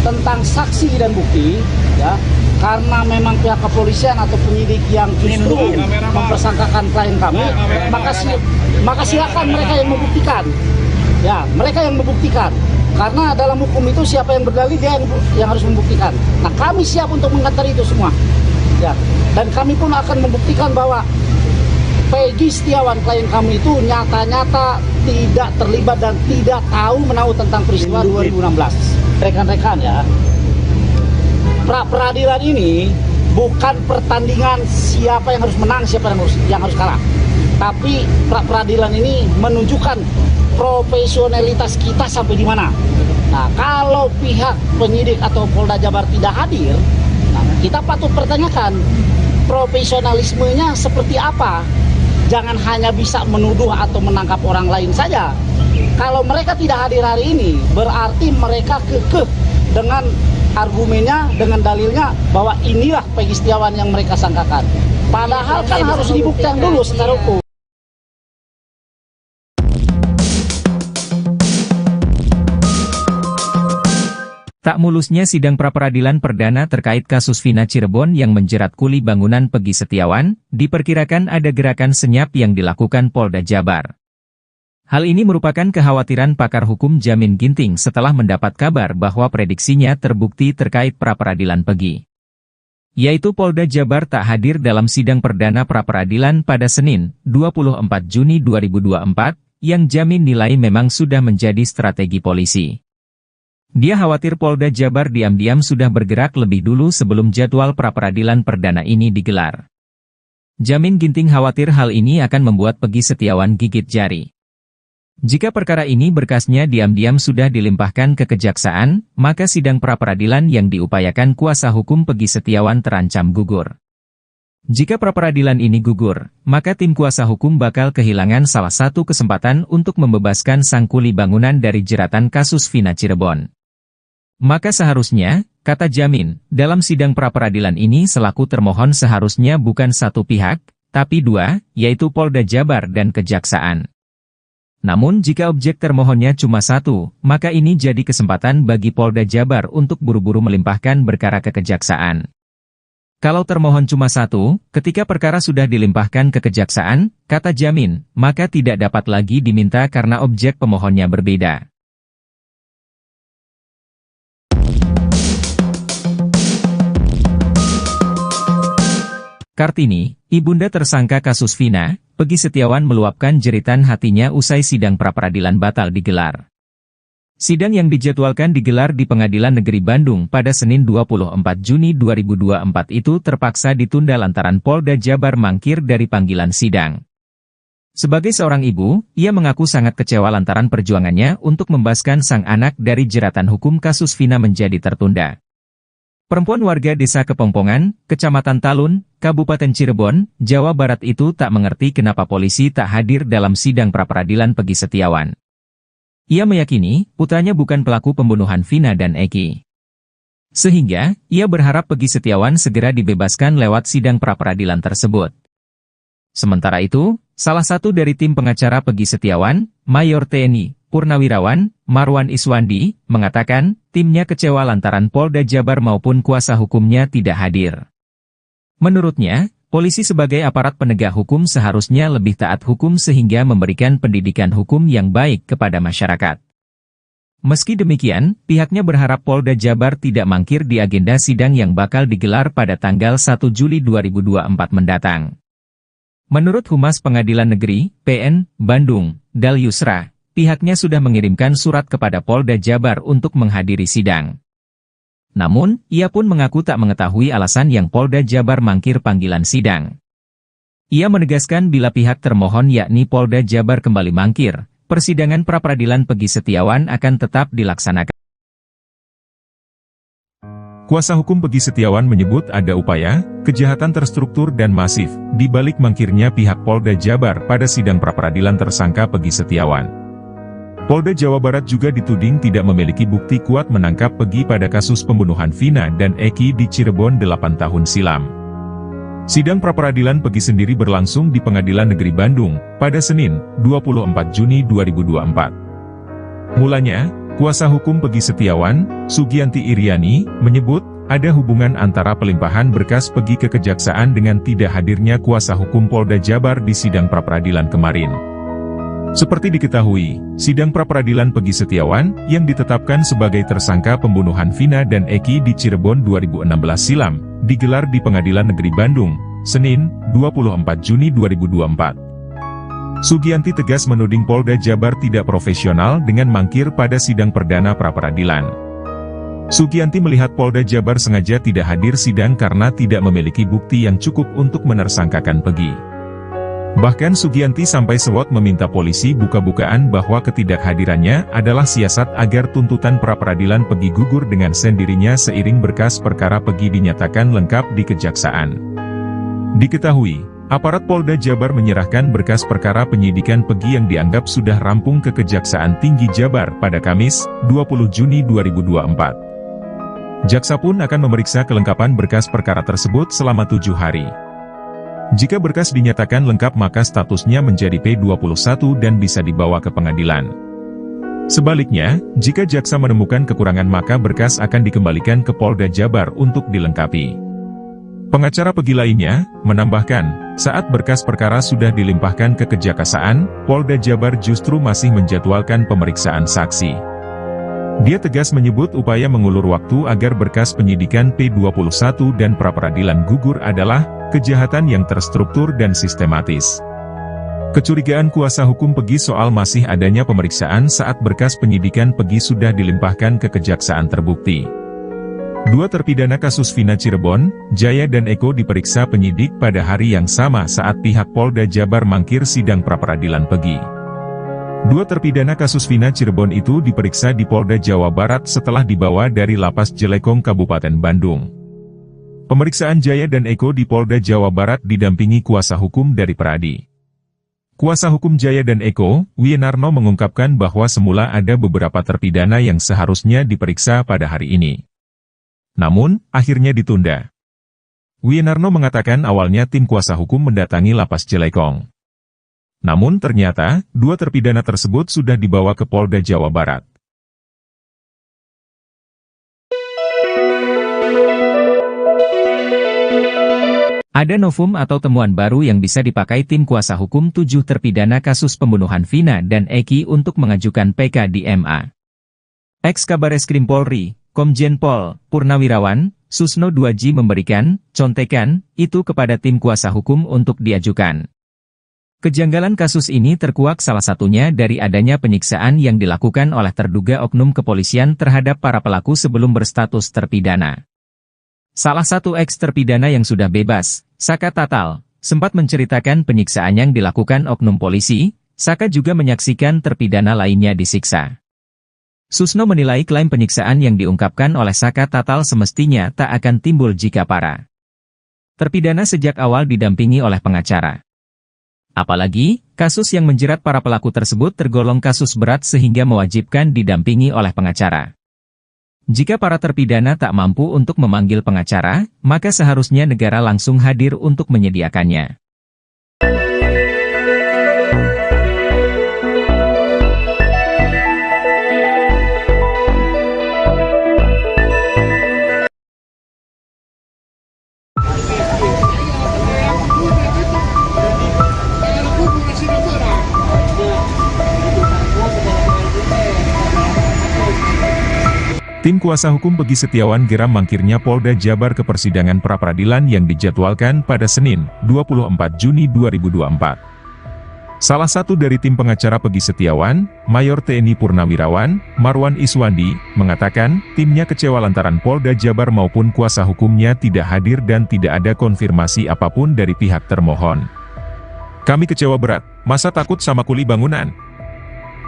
tentang saksi dan bukti, ya, karena memang pihak kepolisian atau penyidik yang justru mempersangkakan klien kami, maka silakan mereka yang membuktikan. Ya, mereka yang membuktikan. Karena dalam hukum itu siapa yang berdalil dia yang harus membuktikan. Nah, kami siap untuk mengantar itu semua. Ya, dan kami pun akan membuktikan bahwa Peggy Setiawan klien kami itu nyata-nyata tidak terlibat dan tidak tahu menahu tentang peristiwa 2016. Rekan-rekan ya, pra-peradilan ini bukan pertandingan siapa yang harus menang, siapa yang harus kalah. Tapi pra-peradilan ini menunjukkan profesionalitas kita sampai di mana. Nah, kalau pihak penyidik atau Polda Jabar tidak hadir, nah, kita patut pertanyakan profesionalismenya seperti apa. Jangan hanya bisa menuduh atau menangkap orang lain saja. Kalau mereka tidak hadir hari ini, berarti mereka kekeh dengan argumennya, dengan dalilnya bahwa inilah Peggy Setiawan yang mereka sangkakan. Padahal kan harus dibuktikan dulu secara hukum. Tak mulusnya sidang pra-peradilan perdana terkait kasus Vina Cirebon yang menjerat kuli bangunan Peggy Setiawan, diperkirakan ada gerakan senyap yang dilakukan Polda Jabar. Hal ini merupakan kekhawatiran pakar hukum Jamin Ginting setelah mendapat kabar bahwa prediksinya terbukti terkait pra-peradilan Peggy. yaitu Polda Jabar tak hadir dalam sidang perdana pra-peradilan pada Senin, 24 Juni 2024, yang Jamin nilai memang sudah menjadi strategi polisi. Dia khawatir Polda Jabar diam-diam sudah bergerak lebih dulu sebelum jadwal pra-peradilan perdana ini digelar. Jamin Ginting khawatir hal ini akan membuat Peggy Setiawan gigit jari. Jika perkara ini berkasnya diam-diam sudah dilimpahkan ke kejaksaan, maka sidang pra-peradilan yang diupayakan kuasa hukum Peggy Setiawan terancam gugur. Jika pra-peradilan ini gugur, maka tim kuasa hukum bakal kehilangan salah satu kesempatan untuk membebaskan sang kuli bangunan dari jeratan kasus Vina Cirebon. Maka seharusnya, kata Jamin, dalam sidang pra-peradilan ini selaku termohon seharusnya bukan satu pihak, tapi dua, yaitu Polda Jabar dan Kejaksaan. Namun jika objek termohonnya cuma satu, maka ini jadi kesempatan bagi Polda Jabar untuk buru-buru melimpahkan perkara ke Kejaksaan. Kalau termohon cuma satu, ketika perkara sudah dilimpahkan ke Kejaksaan, kata Jamin, maka tidak dapat lagi diminta karena objek pemohonnya berbeda. Kartini, ibunda tersangka kasus Vina, Peggy Setiawan meluapkan jeritan hatinya usai sidang pra-peradilan batal digelar. Sidang yang dijadwalkan digelar di Pengadilan Negeri Bandung pada Senin 24 Juni 2024 itu terpaksa ditunda lantaran Polda Jabar mangkir dari panggilan sidang. Sebagai seorang ibu, ia mengaku sangat kecewa lantaran perjuangannya untuk membebaskan sang anak dari jeratan hukum kasus Vina menjadi tertunda. Perempuan warga desa Kepongpongan, Kecamatan Talun, Kabupaten Cirebon, Jawa Barat itu tak mengerti kenapa polisi tak hadir dalam sidang pra-peradilan Peggy Setiawan. Ia meyakini, putranya bukan pelaku pembunuhan Vina dan Eki. Sehingga, ia berharap Peggy Setiawan segera dibebaskan lewat sidang pra-peradilan tersebut. Sementara itu, salah satu dari tim pengacara Peggy Setiawan, Mayor TNI, Purnawirawan, Marwan Iswandi, mengatakan, timnya kecewa lantaran Polda Jabar maupun kuasa hukumnya tidak hadir. Menurutnya, polisi sebagai aparat penegak hukum seharusnya lebih taat hukum sehingga memberikan pendidikan hukum yang baik kepada masyarakat. Meski demikian, pihaknya berharap Polda Jabar tidak mangkir di agenda sidang yang bakal digelar pada tanggal 1 Juli 2024 mendatang. Menurut Humas Pengadilan Negeri, PN, Bandung, Dal Yusra, pihaknya sudah mengirimkan surat kepada Polda Jabar untuk menghadiri sidang. Namun, ia pun mengaku tak mengetahui alasan yang Polda Jabar mangkir panggilan sidang. Ia menegaskan bila pihak termohon yakni Polda Jabar kembali mangkir, persidangan pra-peradilan Peggy Setiawan akan tetap dilaksanakan. Kuasa hukum Peggy Setiawan menyebut ada upaya, kejahatan terstruktur dan masif, di balik mangkirnya pihak Polda Jabar pada sidang pra-peradilan tersangka Peggy Setiawan. Polda Jawa Barat juga dituding tidak memiliki bukti kuat menangkap Peggy pada kasus pembunuhan Vina dan Eki di Cirebon 8 tahun silam. Sidang pra-peradilan Peggy sendiri berlangsung di Pengadilan Negeri Bandung, pada Senin, 24 Juni 2024. Mulanya, kuasa hukum Peggy Setiawan, Sugianti Iriani, menyebut, ada hubungan antara pelimpahan berkas Peggy ke Kejaksaan dengan tidak hadirnya kuasa hukum Polda Jabar di sidang pra-peradilan kemarin. Seperti diketahui, sidang pra-peradilan Peggy Setiawan, yang ditetapkan sebagai tersangka pembunuhan Vina dan Eki di Cirebon 2016 silam, digelar di Pengadilan Negeri Bandung, Senin, 24 Juni 2024. Sugianti tegas menuding Polda Jabar tidak profesional dengan mangkir pada sidang perdana pra-peradilan. Sugianti melihat Polda Jabar sengaja tidak hadir sidang karena tidak memiliki bukti yang cukup untuk menersangkakan Peggy. Bahkan Sugianti sampai sewot meminta polisi buka-bukaan bahwa ketidakhadirannya adalah siasat agar tuntutan pra-peradilan Peggy gugur dengan sendirinya seiring berkas perkara Peggy dinyatakan lengkap di Kejaksaan. Diketahui, aparat Polda Jabar menyerahkan berkas perkara penyidikan Peggy yang dianggap sudah rampung ke Kejaksaan Tinggi Jabar pada Kamis, 20 Juni 2024. Jaksa pun akan memeriksa kelengkapan berkas perkara tersebut selama 7 hari. Jika berkas dinyatakan lengkap maka statusnya menjadi P21 dan bisa dibawa ke pengadilan. Sebaliknya, jika jaksa menemukan kekurangan maka berkas akan dikembalikan ke Polda Jabar untuk dilengkapi. Pengacara Peggy lainnya, menambahkan, saat berkas perkara sudah dilimpahkan ke Kejaksaan, Polda Jabar justru masih menjadwalkan pemeriksaan saksi. Dia tegas menyebut upaya mengulur waktu agar berkas penyidikan P21 dan pra-peradilan gugur adalah kejahatan yang terstruktur dan sistematis. Kecurigaan kuasa hukum Peggy soal masih adanya pemeriksaan saat berkas penyidikan Peggy sudah dilimpahkan ke kejaksaan terbukti. Dua terpidana kasus Vina Cirebon, Jaya dan Eko diperiksa penyidik pada hari yang sama saat pihak Polda Jabar mangkir sidang pra-peradilan Peggy. Dua terpidana kasus Vina Cirebon itu diperiksa di Polda Jawa Barat setelah dibawa dari Lapas Jelekong Kabupaten Bandung. Pemeriksaan Jaya dan Eko di Polda Jawa Barat didampingi kuasa hukum dari Pradi. Kuasa hukum Jaya dan Eko, Wienarno mengungkapkan bahwa semula ada beberapa terpidana yang seharusnya diperiksa pada hari ini. Namun, akhirnya ditunda. Wienarno mengatakan awalnya tim kuasa hukum mendatangi Lapas Jelekong. Namun ternyata, dua terpidana tersebut sudah dibawa ke Polda Jawa Barat. Ada novum atau temuan baru yang bisa dipakai tim kuasa hukum 7 terpidana kasus pembunuhan Vina dan Eki untuk mengajukan PK di MA. Ex-Kabareskrim Polri, Komjen Pol Purnawirawan, Susno 2J memberikan contekan itu kepada tim kuasa hukum untuk diajukan. Kejanggalan kasus ini terkuak salah satunya dari adanya penyiksaan yang dilakukan oleh terduga oknum kepolisian terhadap para pelaku sebelum berstatus terpidana. Salah satu eks-terpidana yang sudah bebas, Saka Tatal, sempat menceritakan penyiksaan yang dilakukan oknum polisi. Saka juga menyaksikan terpidana lainnya disiksa. Susno menilai klaim penyiksaan yang diungkapkan oleh Saka Tatal semestinya tak akan timbul jika para terpidana sejak awal didampingi oleh pengacara. Apalagi, kasus yang menjerat para pelaku tersebut tergolong kasus berat sehingga mewajibkan didampingi oleh pengacara. Jika para terpidana tak mampu untuk memanggil pengacara, maka seharusnya negara langsung hadir untuk menyediakannya. Tim kuasa hukum Peggy Setiawan geram mangkirnya Polda Jabar ke persidangan pra-peradilan yang dijadwalkan pada Senin, 24 Juni 2024. Salah satu dari tim pengacara Peggy Setiawan, Mayor TNI Purnawirawan, Marwan Iswandi, mengatakan, timnya kecewa lantaran Polda Jabar maupun kuasa hukumnya tidak hadir dan tidak ada konfirmasi apapun dari pihak termohon. Kami kecewa berat, masa takut sama kuli bangunan?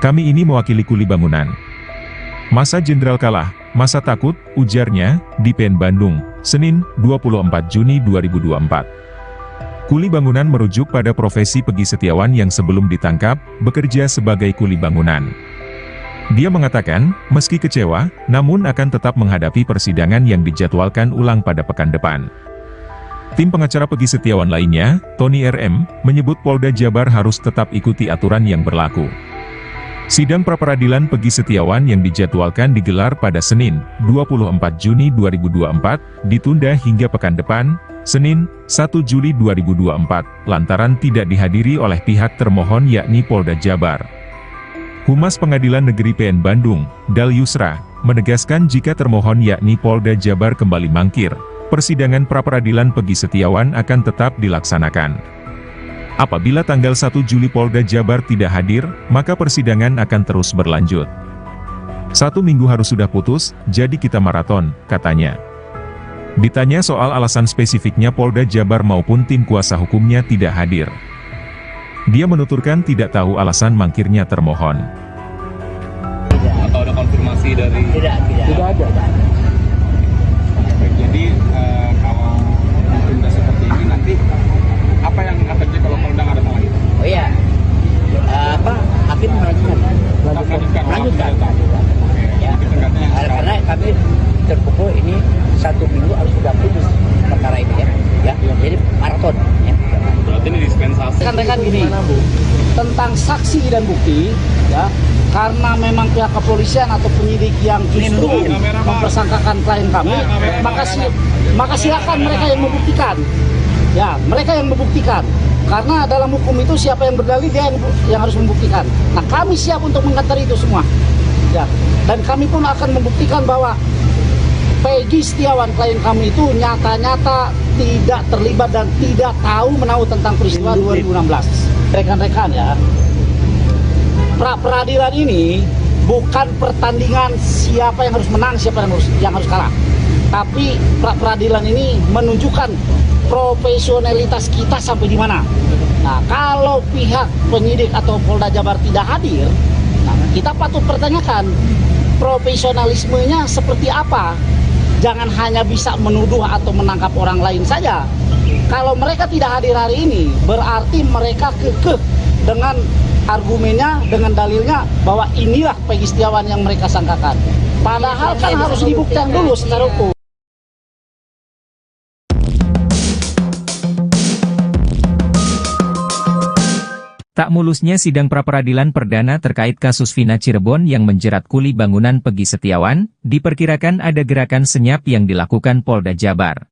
Kami ini mewakili kuli bangunan. Masa jenderal kalah, masa takut, ujarnya, di PN Bandung, Senin, 24 Juni 2024. Kuli bangunan merujuk pada profesi Peggy Setiawan yang sebelum ditangkap, bekerja sebagai kuli bangunan. Dia mengatakan, meski kecewa, namun akan tetap menghadapi persidangan yang dijadwalkan ulang pada pekan depan. Tim pengacara Peggy Setiawan lainnya, Tony RM, menyebut Polda Jabar harus tetap ikuti aturan yang berlaku. Sidang pra-peradilan Peggy Setiawan yang dijadwalkan digelar pada Senin, 24 Juni 2024, ditunda hingga pekan depan, Senin, 1 Juli 2024, lantaran tidak dihadiri oleh pihak termohon yakni Polda Jabar. Humas Pengadilan Negeri PN Bandung, Dal Yusra, menegaskan jika termohon yakni Polda Jabar kembali mangkir, persidangan pra-peradilan Peggy Setiawan akan tetap dilaksanakan. Apabila tanggal 1 Juli Polda Jabar tidak hadir, maka persidangan akan terus berlanjut. 1 minggu harus sudah putus, jadi kita maraton, katanya. Ditanya soal alasan spesifiknya Polda Jabar maupun tim kuasa hukumnya tidak hadir. Dia menuturkan tidak tahu alasan mangkirnya termohon. Atau ada konfirmasi dari... Tidak ada. Jadi kalau ditunda seperti ini nanti apa yang akan terjadi kalau Polda nggak datang lagi? Oh iya, hakim melanjutkan. Ya, karena kami terpukul ini 1 minggu harus sudah putus perkara ini ya. Jadi maraton. Ya. Berarti ini dispensasi. Rekan-rekan gini, tentang saksi dan bukti, ya, karena memang pihak kepolisian atau penyidik yang justru mempersangkakan klien kami, maka silakan mereka yang membuktikan. Ya, mereka yang membuktikan. Karena dalam hukum itu siapa yang berdalil dia yang harus membuktikan. Nah, kami siap untuk mengantar itu semua. Ya, dan kami pun akan membuktikan bahwa Peggy Setiawan, klien kami itu nyata-nyata tidak terlibat dan tidak tahu menahu tentang peristiwa 2016. Rekan-rekan ya, pra-peradilan ini bukan pertandingan siapa yang harus menang, siapa yang harus kalah. Tapi pra-peradilan ini menunjukkan profesionalitas kita sampai di mana. Nah, kalau pihak penyidik atau Polda Jabar tidak hadir, nah, kita patut pertanyakan profesionalismenya seperti apa. Jangan hanya bisa menuduh atau menangkap orang lain saja. Kalau mereka tidak hadir hari ini, berarti mereka kekeh dengan argumennya, dengan dalilnya bahwa inilah Peggy Setiawan yang mereka sangkakan. Padahal kan harus dibuktikan dulu secara hukum. Tak mulusnya sidang pra-peradilan perdana terkait kasus Vina Cirebon yang menjerat kuli bangunan Peggy Setiawan, diperkirakan ada gerakan senyap yang dilakukan Polda Jabar.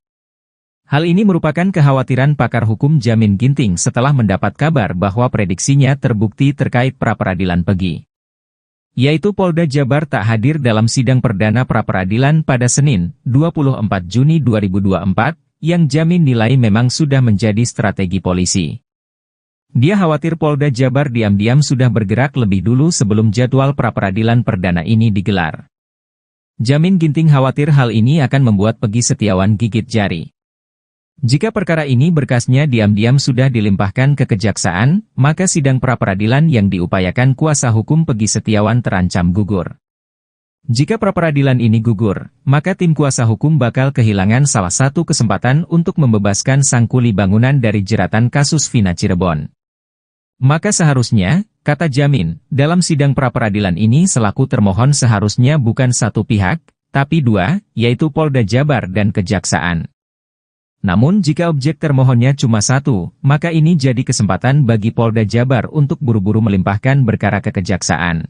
Hal ini merupakan kekhawatiran pakar hukum Jamin Ginting setelah mendapat kabar bahwa prediksinya terbukti terkait pra-peradilan Peggy. Yaitu Polda Jabar tak hadir dalam sidang perdana pra-peradilan pada Senin, 24 Juni 2024, yang Jamin nilai memang sudah menjadi strategi polisi. Dia khawatir Polda Jabar diam-diam sudah bergerak lebih dulu sebelum jadwal pra-peradilan perdana ini digelar. Jamin Ginting khawatir hal ini akan membuat Peggy Setiawan gigit jari. Jika perkara ini berkasnya diam-diam sudah dilimpahkan ke kejaksaan, maka sidang pra-peradilan yang diupayakan kuasa hukum Peggy Setiawan terancam gugur. Jika pra-peradilan ini gugur, maka tim kuasa hukum bakal kehilangan salah satu kesempatan untuk membebaskan sang kuli bangunan dari jeratan kasus Vina Cirebon. Maka seharusnya, kata Jamin, dalam sidang pra-peradilan ini selaku termohon seharusnya bukan satu pihak, tapi dua, yaitu Polda Jabar dan Kejaksaan. Namun jika objek termohonnya cuma satu, maka ini jadi kesempatan bagi Polda Jabar untuk buru-buru melimpahkan perkara ke Kejaksaan.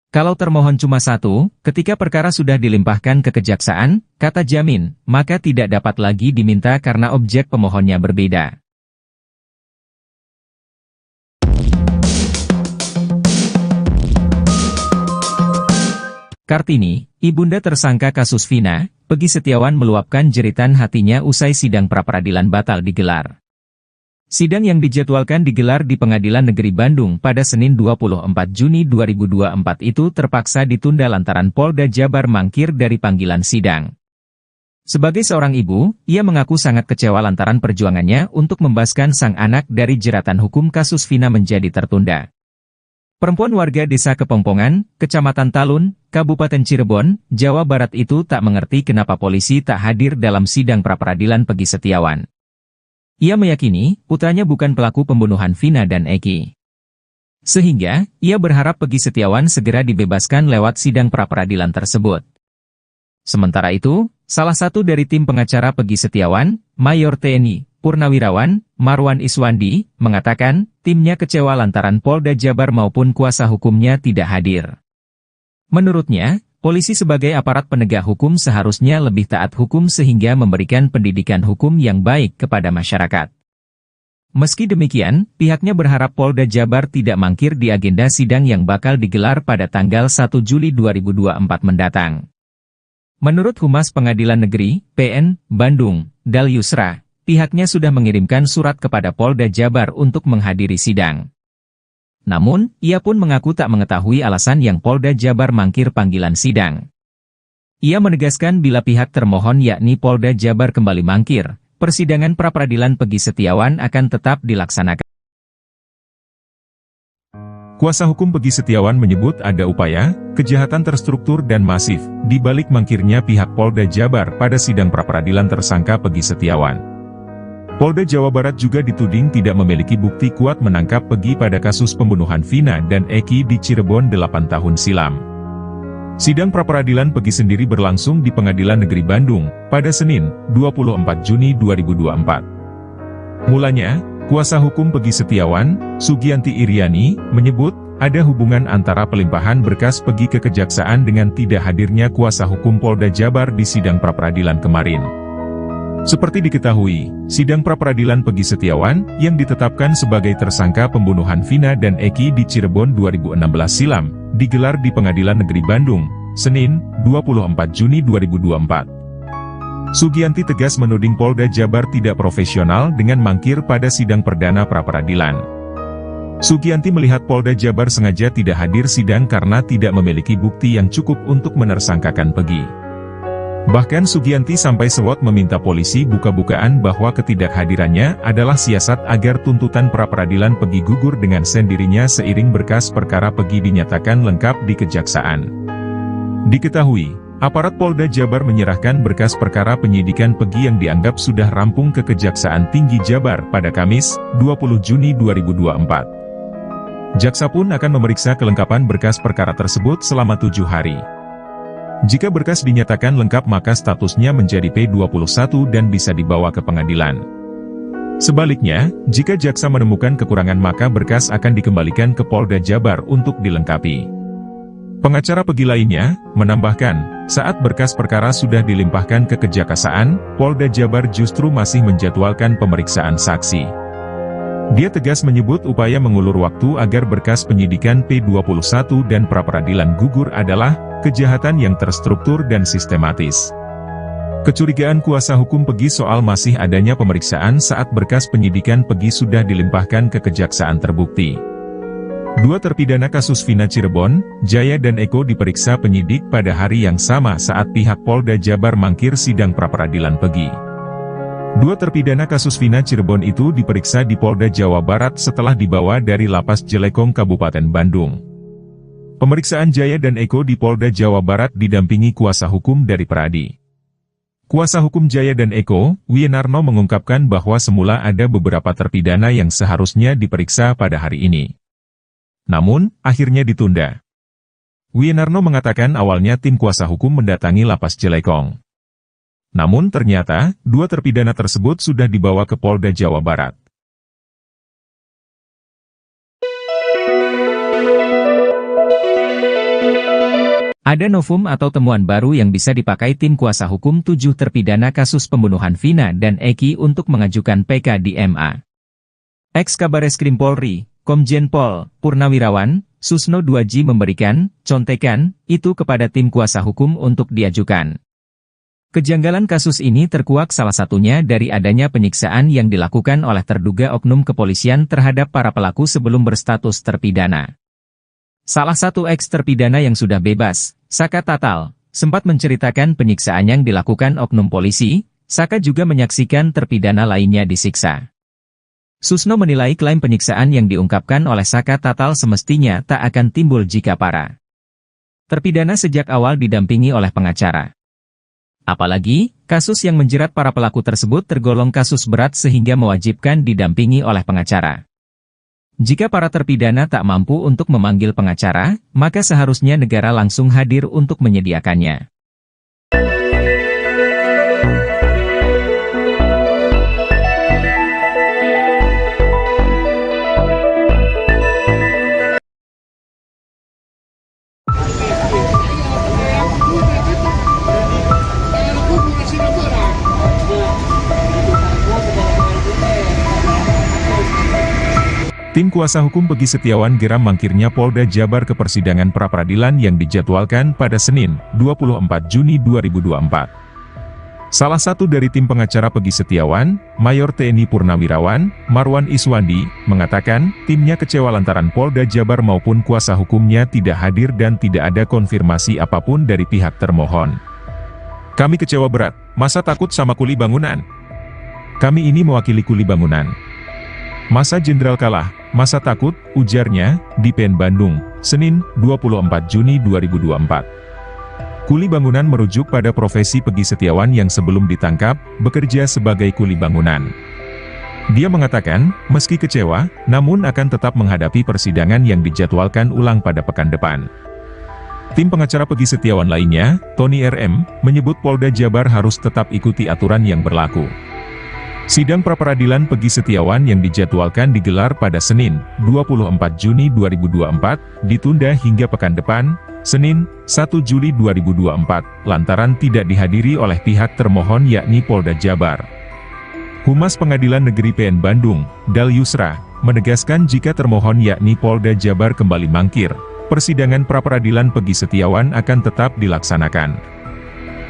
Kalau termohon cuma satu, ketika perkara sudah dilimpahkan ke Kejaksaan, kata Jamin, maka tidak dapat lagi diminta karena objek pemohonnya berbeda. Kartini, ibunda tersangka kasus Vina, Peggy Setiawan meluapkan jeritan hatinya usai sidang pra-peradilan batal digelar. Sidang yang dijadwalkan digelar di Pengadilan Negeri Bandung pada Senin 24 Juni 2024 itu terpaksa ditunda lantaran Polda Jabar mangkir dari panggilan sidang. Sebagai seorang ibu, ia mengaku sangat kecewa lantaran perjuangannya untuk membebaskan sang anak dari jeratan hukum kasus Vina menjadi tertunda. Perempuan warga desa Kepongpongan, Kecamatan Talun, Kabupaten Cirebon, Jawa Barat itu tak mengerti kenapa polisi tak hadir dalam sidang pra-peradilan Peggy Setiawan. Ia meyakini, putranya bukan pelaku pembunuhan Vina dan Eki. Sehingga, ia berharap Peggy Setiawan segera dibebaskan lewat sidang pra-peradilan tersebut. Sementara itu, salah satu dari tim pengacara Peggy Setiawan, Mayor TNI Purnawirawan Marwan Iswandi, mengatakan, timnya kecewa lantaran Polda Jabar maupun kuasa hukumnya tidak hadir. Menurutnya, polisi sebagai aparat penegak hukum seharusnya lebih taat hukum sehingga memberikan pendidikan hukum yang baik kepada masyarakat. Meski demikian, pihaknya berharap Polda Jabar tidak mangkir di agenda sidang yang bakal digelar pada tanggal 1 Juli 2024 mendatang. Menurut Humas Pengadilan Negeri, PN, Bandung, Dal Yusra, pihaknya sudah mengirimkan surat kepada Polda Jabar untuk menghadiri sidang. Namun, ia pun mengaku tak mengetahui alasan yang Polda Jabar mangkir panggilan sidang. Ia menegaskan bila pihak termohon yakni Polda Jabar kembali mangkir, persidangan pra-peradilan Peggy Setiawan akan tetap dilaksanakan. Kuasa hukum Peggy Setiawan menyebut ada upaya, kejahatan terstruktur dan masif, di balik mangkirnya pihak Polda Jabar pada sidang pra-peradilan tersangka Peggy Setiawan. Polda Jawa Barat juga dituding tidak memiliki bukti kuat menangkap Peggy pada kasus pembunuhan Vina dan Eki di Cirebon 8 tahun silam. Sidang pra-peradilan Peggy sendiri berlangsung di Pengadilan Negeri Bandung, pada Senin, 24 Juni 2024. Mulanya, kuasa hukum Peggy Setiawan, Sugianti Iriani, menyebut, ada hubungan antara pelimpahan berkas Peggy ke Kejaksaan dengan tidak hadirnya kuasa hukum Polda Jabar di sidang pra-peradilan kemarin. Seperti diketahui, sidang pra-peradilan Peggy Setiawan, yang ditetapkan sebagai tersangka pembunuhan Vina dan Eki di Cirebon 2016 silam, digelar di Pengadilan Negeri Bandung, Senin, 24 Juni 2024. Sugianti tegas menuding Polda Jabar tidak profesional dengan mangkir pada sidang perdana pra-peradilan. Sugianti melihat Polda Jabar sengaja tidak hadir sidang karena tidak memiliki bukti yang cukup untuk menersangkakan Peggy. Bahkan Sugianti sampai sewot meminta polisi buka-bukaan bahwa ketidakhadirannya adalah siasat agar tuntutan pra-peradilan Peggy gugur dengan sendirinya seiring berkas perkara Peggy dinyatakan lengkap di Kejaksaan. Diketahui, aparat Polda Jabar menyerahkan berkas perkara penyidikan Peggy yang dianggap sudah rampung ke Kejaksaan Tinggi Jabar pada Kamis, 20 Juni 2024. Jaksa pun akan memeriksa kelengkapan berkas perkara tersebut selama 7 hari. Jika berkas dinyatakan lengkap maka statusnya menjadi P21 dan bisa dibawa ke pengadilan. Sebaliknya, jika jaksa menemukan kekurangan maka berkas akan dikembalikan ke Polda Jabar untuk dilengkapi. Pengacara Peggy lainnya, menambahkan, saat berkas perkara sudah dilimpahkan ke Kejaksaan, Polda Jabar justru masih menjadwalkan pemeriksaan saksi. Dia tegas menyebut upaya mengulur waktu agar berkas penyidikan P21 dan pra-peradilan gugur adalah kejahatan yang terstruktur dan sistematis. Kecurigaan kuasa hukum Peggy soal masih adanya pemeriksaan saat berkas penyidikan Peggy sudah dilimpahkan ke Kejaksaan terbukti. Dua terpidana kasus Vina Cirebon, Jaya dan Eko diperiksa penyidik pada hari yang sama saat pihak Polda Jabar mangkir sidang pra-peradilan Peggy. Dua terpidana kasus Vina Cirebon itu diperiksa di Polda Jawa Barat setelah dibawa dari Lapas Jelekong Kabupaten Bandung. Pemeriksaan Jaya dan Eko di Polda Jawa Barat didampingi kuasa hukum dari Peradi. Kuasa hukum Jaya dan Eko, Wienarno mengungkapkan bahwa semula ada beberapa terpidana yang seharusnya diperiksa pada hari ini. Namun, akhirnya ditunda. Wienarno mengatakan awalnya tim kuasa hukum mendatangi Lapas Jelekong. Namun ternyata, dua terpidana tersebut sudah dibawa ke Polda Jawa Barat. Ada novum atau temuan baru yang bisa dipakai tim kuasa hukum 7 terpidana kasus pembunuhan Vina dan Eki untuk mengajukan PK di MA. Ex-Kabareskrim Polri, Komjen Pol Purnawirawan, Susno Duaji memberikan contekan itu kepada tim kuasa hukum untuk diajukan. Kejanggalan kasus ini terkuak salah satunya dari adanya penyiksaan yang dilakukan oleh terduga oknum kepolisian terhadap para pelaku sebelum berstatus terpidana. Salah satu eks-terpidana yang sudah bebas, Saka Tatal, sempat menceritakan penyiksaan yang dilakukan oknum polisi. Saka juga menyaksikan terpidana lainnya disiksa. Susno menilai klaim penyiksaan yang diungkapkan oleh Saka Tatal semestinya tak akan timbul jika para terpidana sejak awal didampingi oleh pengacara. Apalagi, kasus yang menjerat para pelaku tersebut tergolong kasus berat sehingga mewajibkan didampingi oleh pengacara. Jika para terpidana tak mampu untuk memanggil pengacara, maka seharusnya negara langsung hadir untuk menyediakannya. Tim kuasa hukum Peggy Setiawan geram mangkirnya Polda Jabar ke persidangan pra-peradilan yang dijadwalkan pada Senin, 24 Juni 2024. Salah satu dari tim pengacara Peggy Setiawan, Mayor TNI Purnawirawan, Marwan Iswandi, mengatakan, timnya kecewa lantaran Polda Jabar maupun kuasa hukumnya tidak hadir dan tidak ada konfirmasi apapun dari pihak termohon. Kami kecewa berat, masa takut sama kuli bangunan? Kami ini mewakili kuli bangunan. Masa jenderal kalah, masa takut, ujarnya, di PN Bandung, Senin, 24 Juni 2024. Kuli bangunan merujuk pada profesi Peggy Setiawan yang sebelum ditangkap, bekerja sebagai kuli bangunan. Dia mengatakan, meski kecewa, namun akan tetap menghadapi persidangan yang dijadwalkan ulang pada pekan depan. Tim pengacara Peggy Setiawan lainnya, Tony RM, menyebut Polda Jabar harus tetap ikuti aturan yang berlaku. Sidang pra-peradilan Peggy Setiawan yang dijadwalkan digelar pada Senin, 24 Juni 2024, ditunda hingga pekan depan, Senin, 1 Juli 2024, lantaran tidak dihadiri oleh pihak termohon yakni Polda Jabar. Humas Pengadilan Negeri PN Bandung, Dal Yusra, menegaskan jika termohon yakni Polda Jabar kembali mangkir, persidangan pra-peradilan Peggy Setiawan akan tetap dilaksanakan.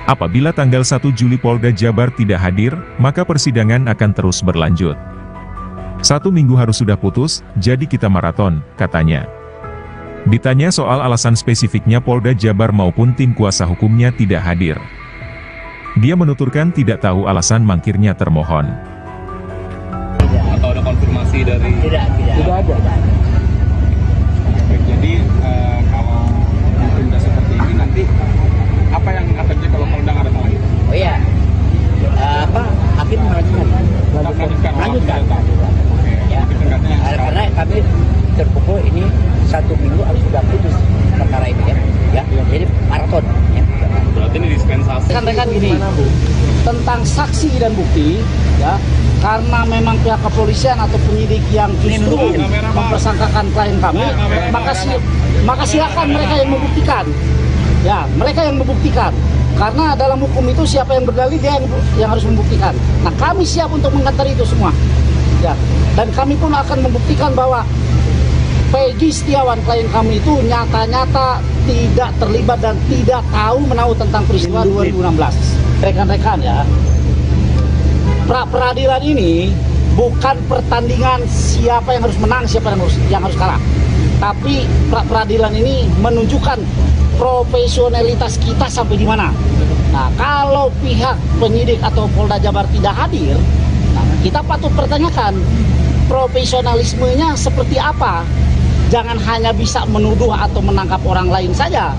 Apabila tanggal 1 Juli Polda Jabar tidak hadir, maka persidangan akan terus berlanjut. 1 minggu harus sudah putus, jadi kita maraton, katanya. Ditanya soal alasan spesifiknya Polda Jabar maupun tim kuasa hukumnya tidak hadir, dia menuturkan tidak tahu alasan mangkirnya termohon. Atau ada konfirmasi dari... Tidak ada. Jadi kalau ditunda seperti ini nanti apa yang akan terjadi kalau Polda nggak datang lagi? Oh iya, hakim melanjutkan. Lanjutkan. Ya, karena kami terpukul ini 1 minggu harus sudah putus perkara ini ya. Jadi maraton. Ya. Berarti ini dispensasi. Rekan-rekan gini, tentang saksi dan bukti, ya, karena memang pihak kepolisian atau penyidik yang justru mempersangkakan klien kami, maka silakan mereka yang membuktikan. Ya, mereka yang membuktikan. Karena dalam hukum itu siapa yang berdalil dia yang harus membuktikan. Nah, kami siap untuk mengantar itu semua. Ya, dan kami pun akan membuktikan bahwa Peggy Setiawan klien kami itu nyata-nyata tidak terlibat dan tidak tahu menahu tentang peristiwa 2016. Rekan-rekan ya, pra-peradilan ini bukan pertandingan siapa yang harus menang, siapa yang harus kalah. Tapi pra-peradilan ini menunjukkan profesionalitas kita sampai di mana. Nah, kalau pihak penyidik atau Polda Jabar tidak hadir, nah, kita patut pertanyakan profesionalismenya seperti apa. Jangan hanya bisa menuduh atau menangkap orang lain saja.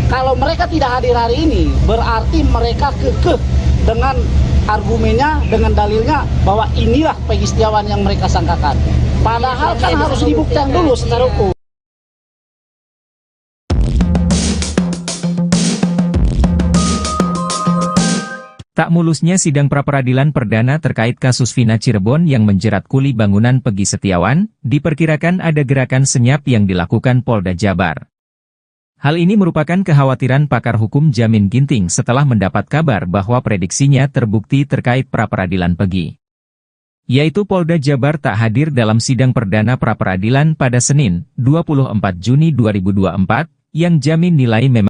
Kalau mereka tidak hadir hari ini, berarti mereka kekeh dengan argumennya, dengan dalilnya bahwa inilah Peggy Setiawan yang mereka sangkakan. Padahal kan harus dibuktikan dulu secara hukum. Tak mulusnya sidang pra-peradilan perdana terkait kasus Vina Cirebon yang menjerat kuli bangunan Peggy Setiawan, diperkirakan ada gerakan senyap yang dilakukan Polda Jabar. Hal ini merupakan kekhawatiran pakar hukum Jamin Ginting setelah mendapat kabar bahwa prediksinya terbukti terkait pra-peradilan Peggy. Yaitu Polda Jabar tak hadir dalam sidang perdana pra-peradilan pada Senin, 24 Juni 2024, yang Jamin nilai memang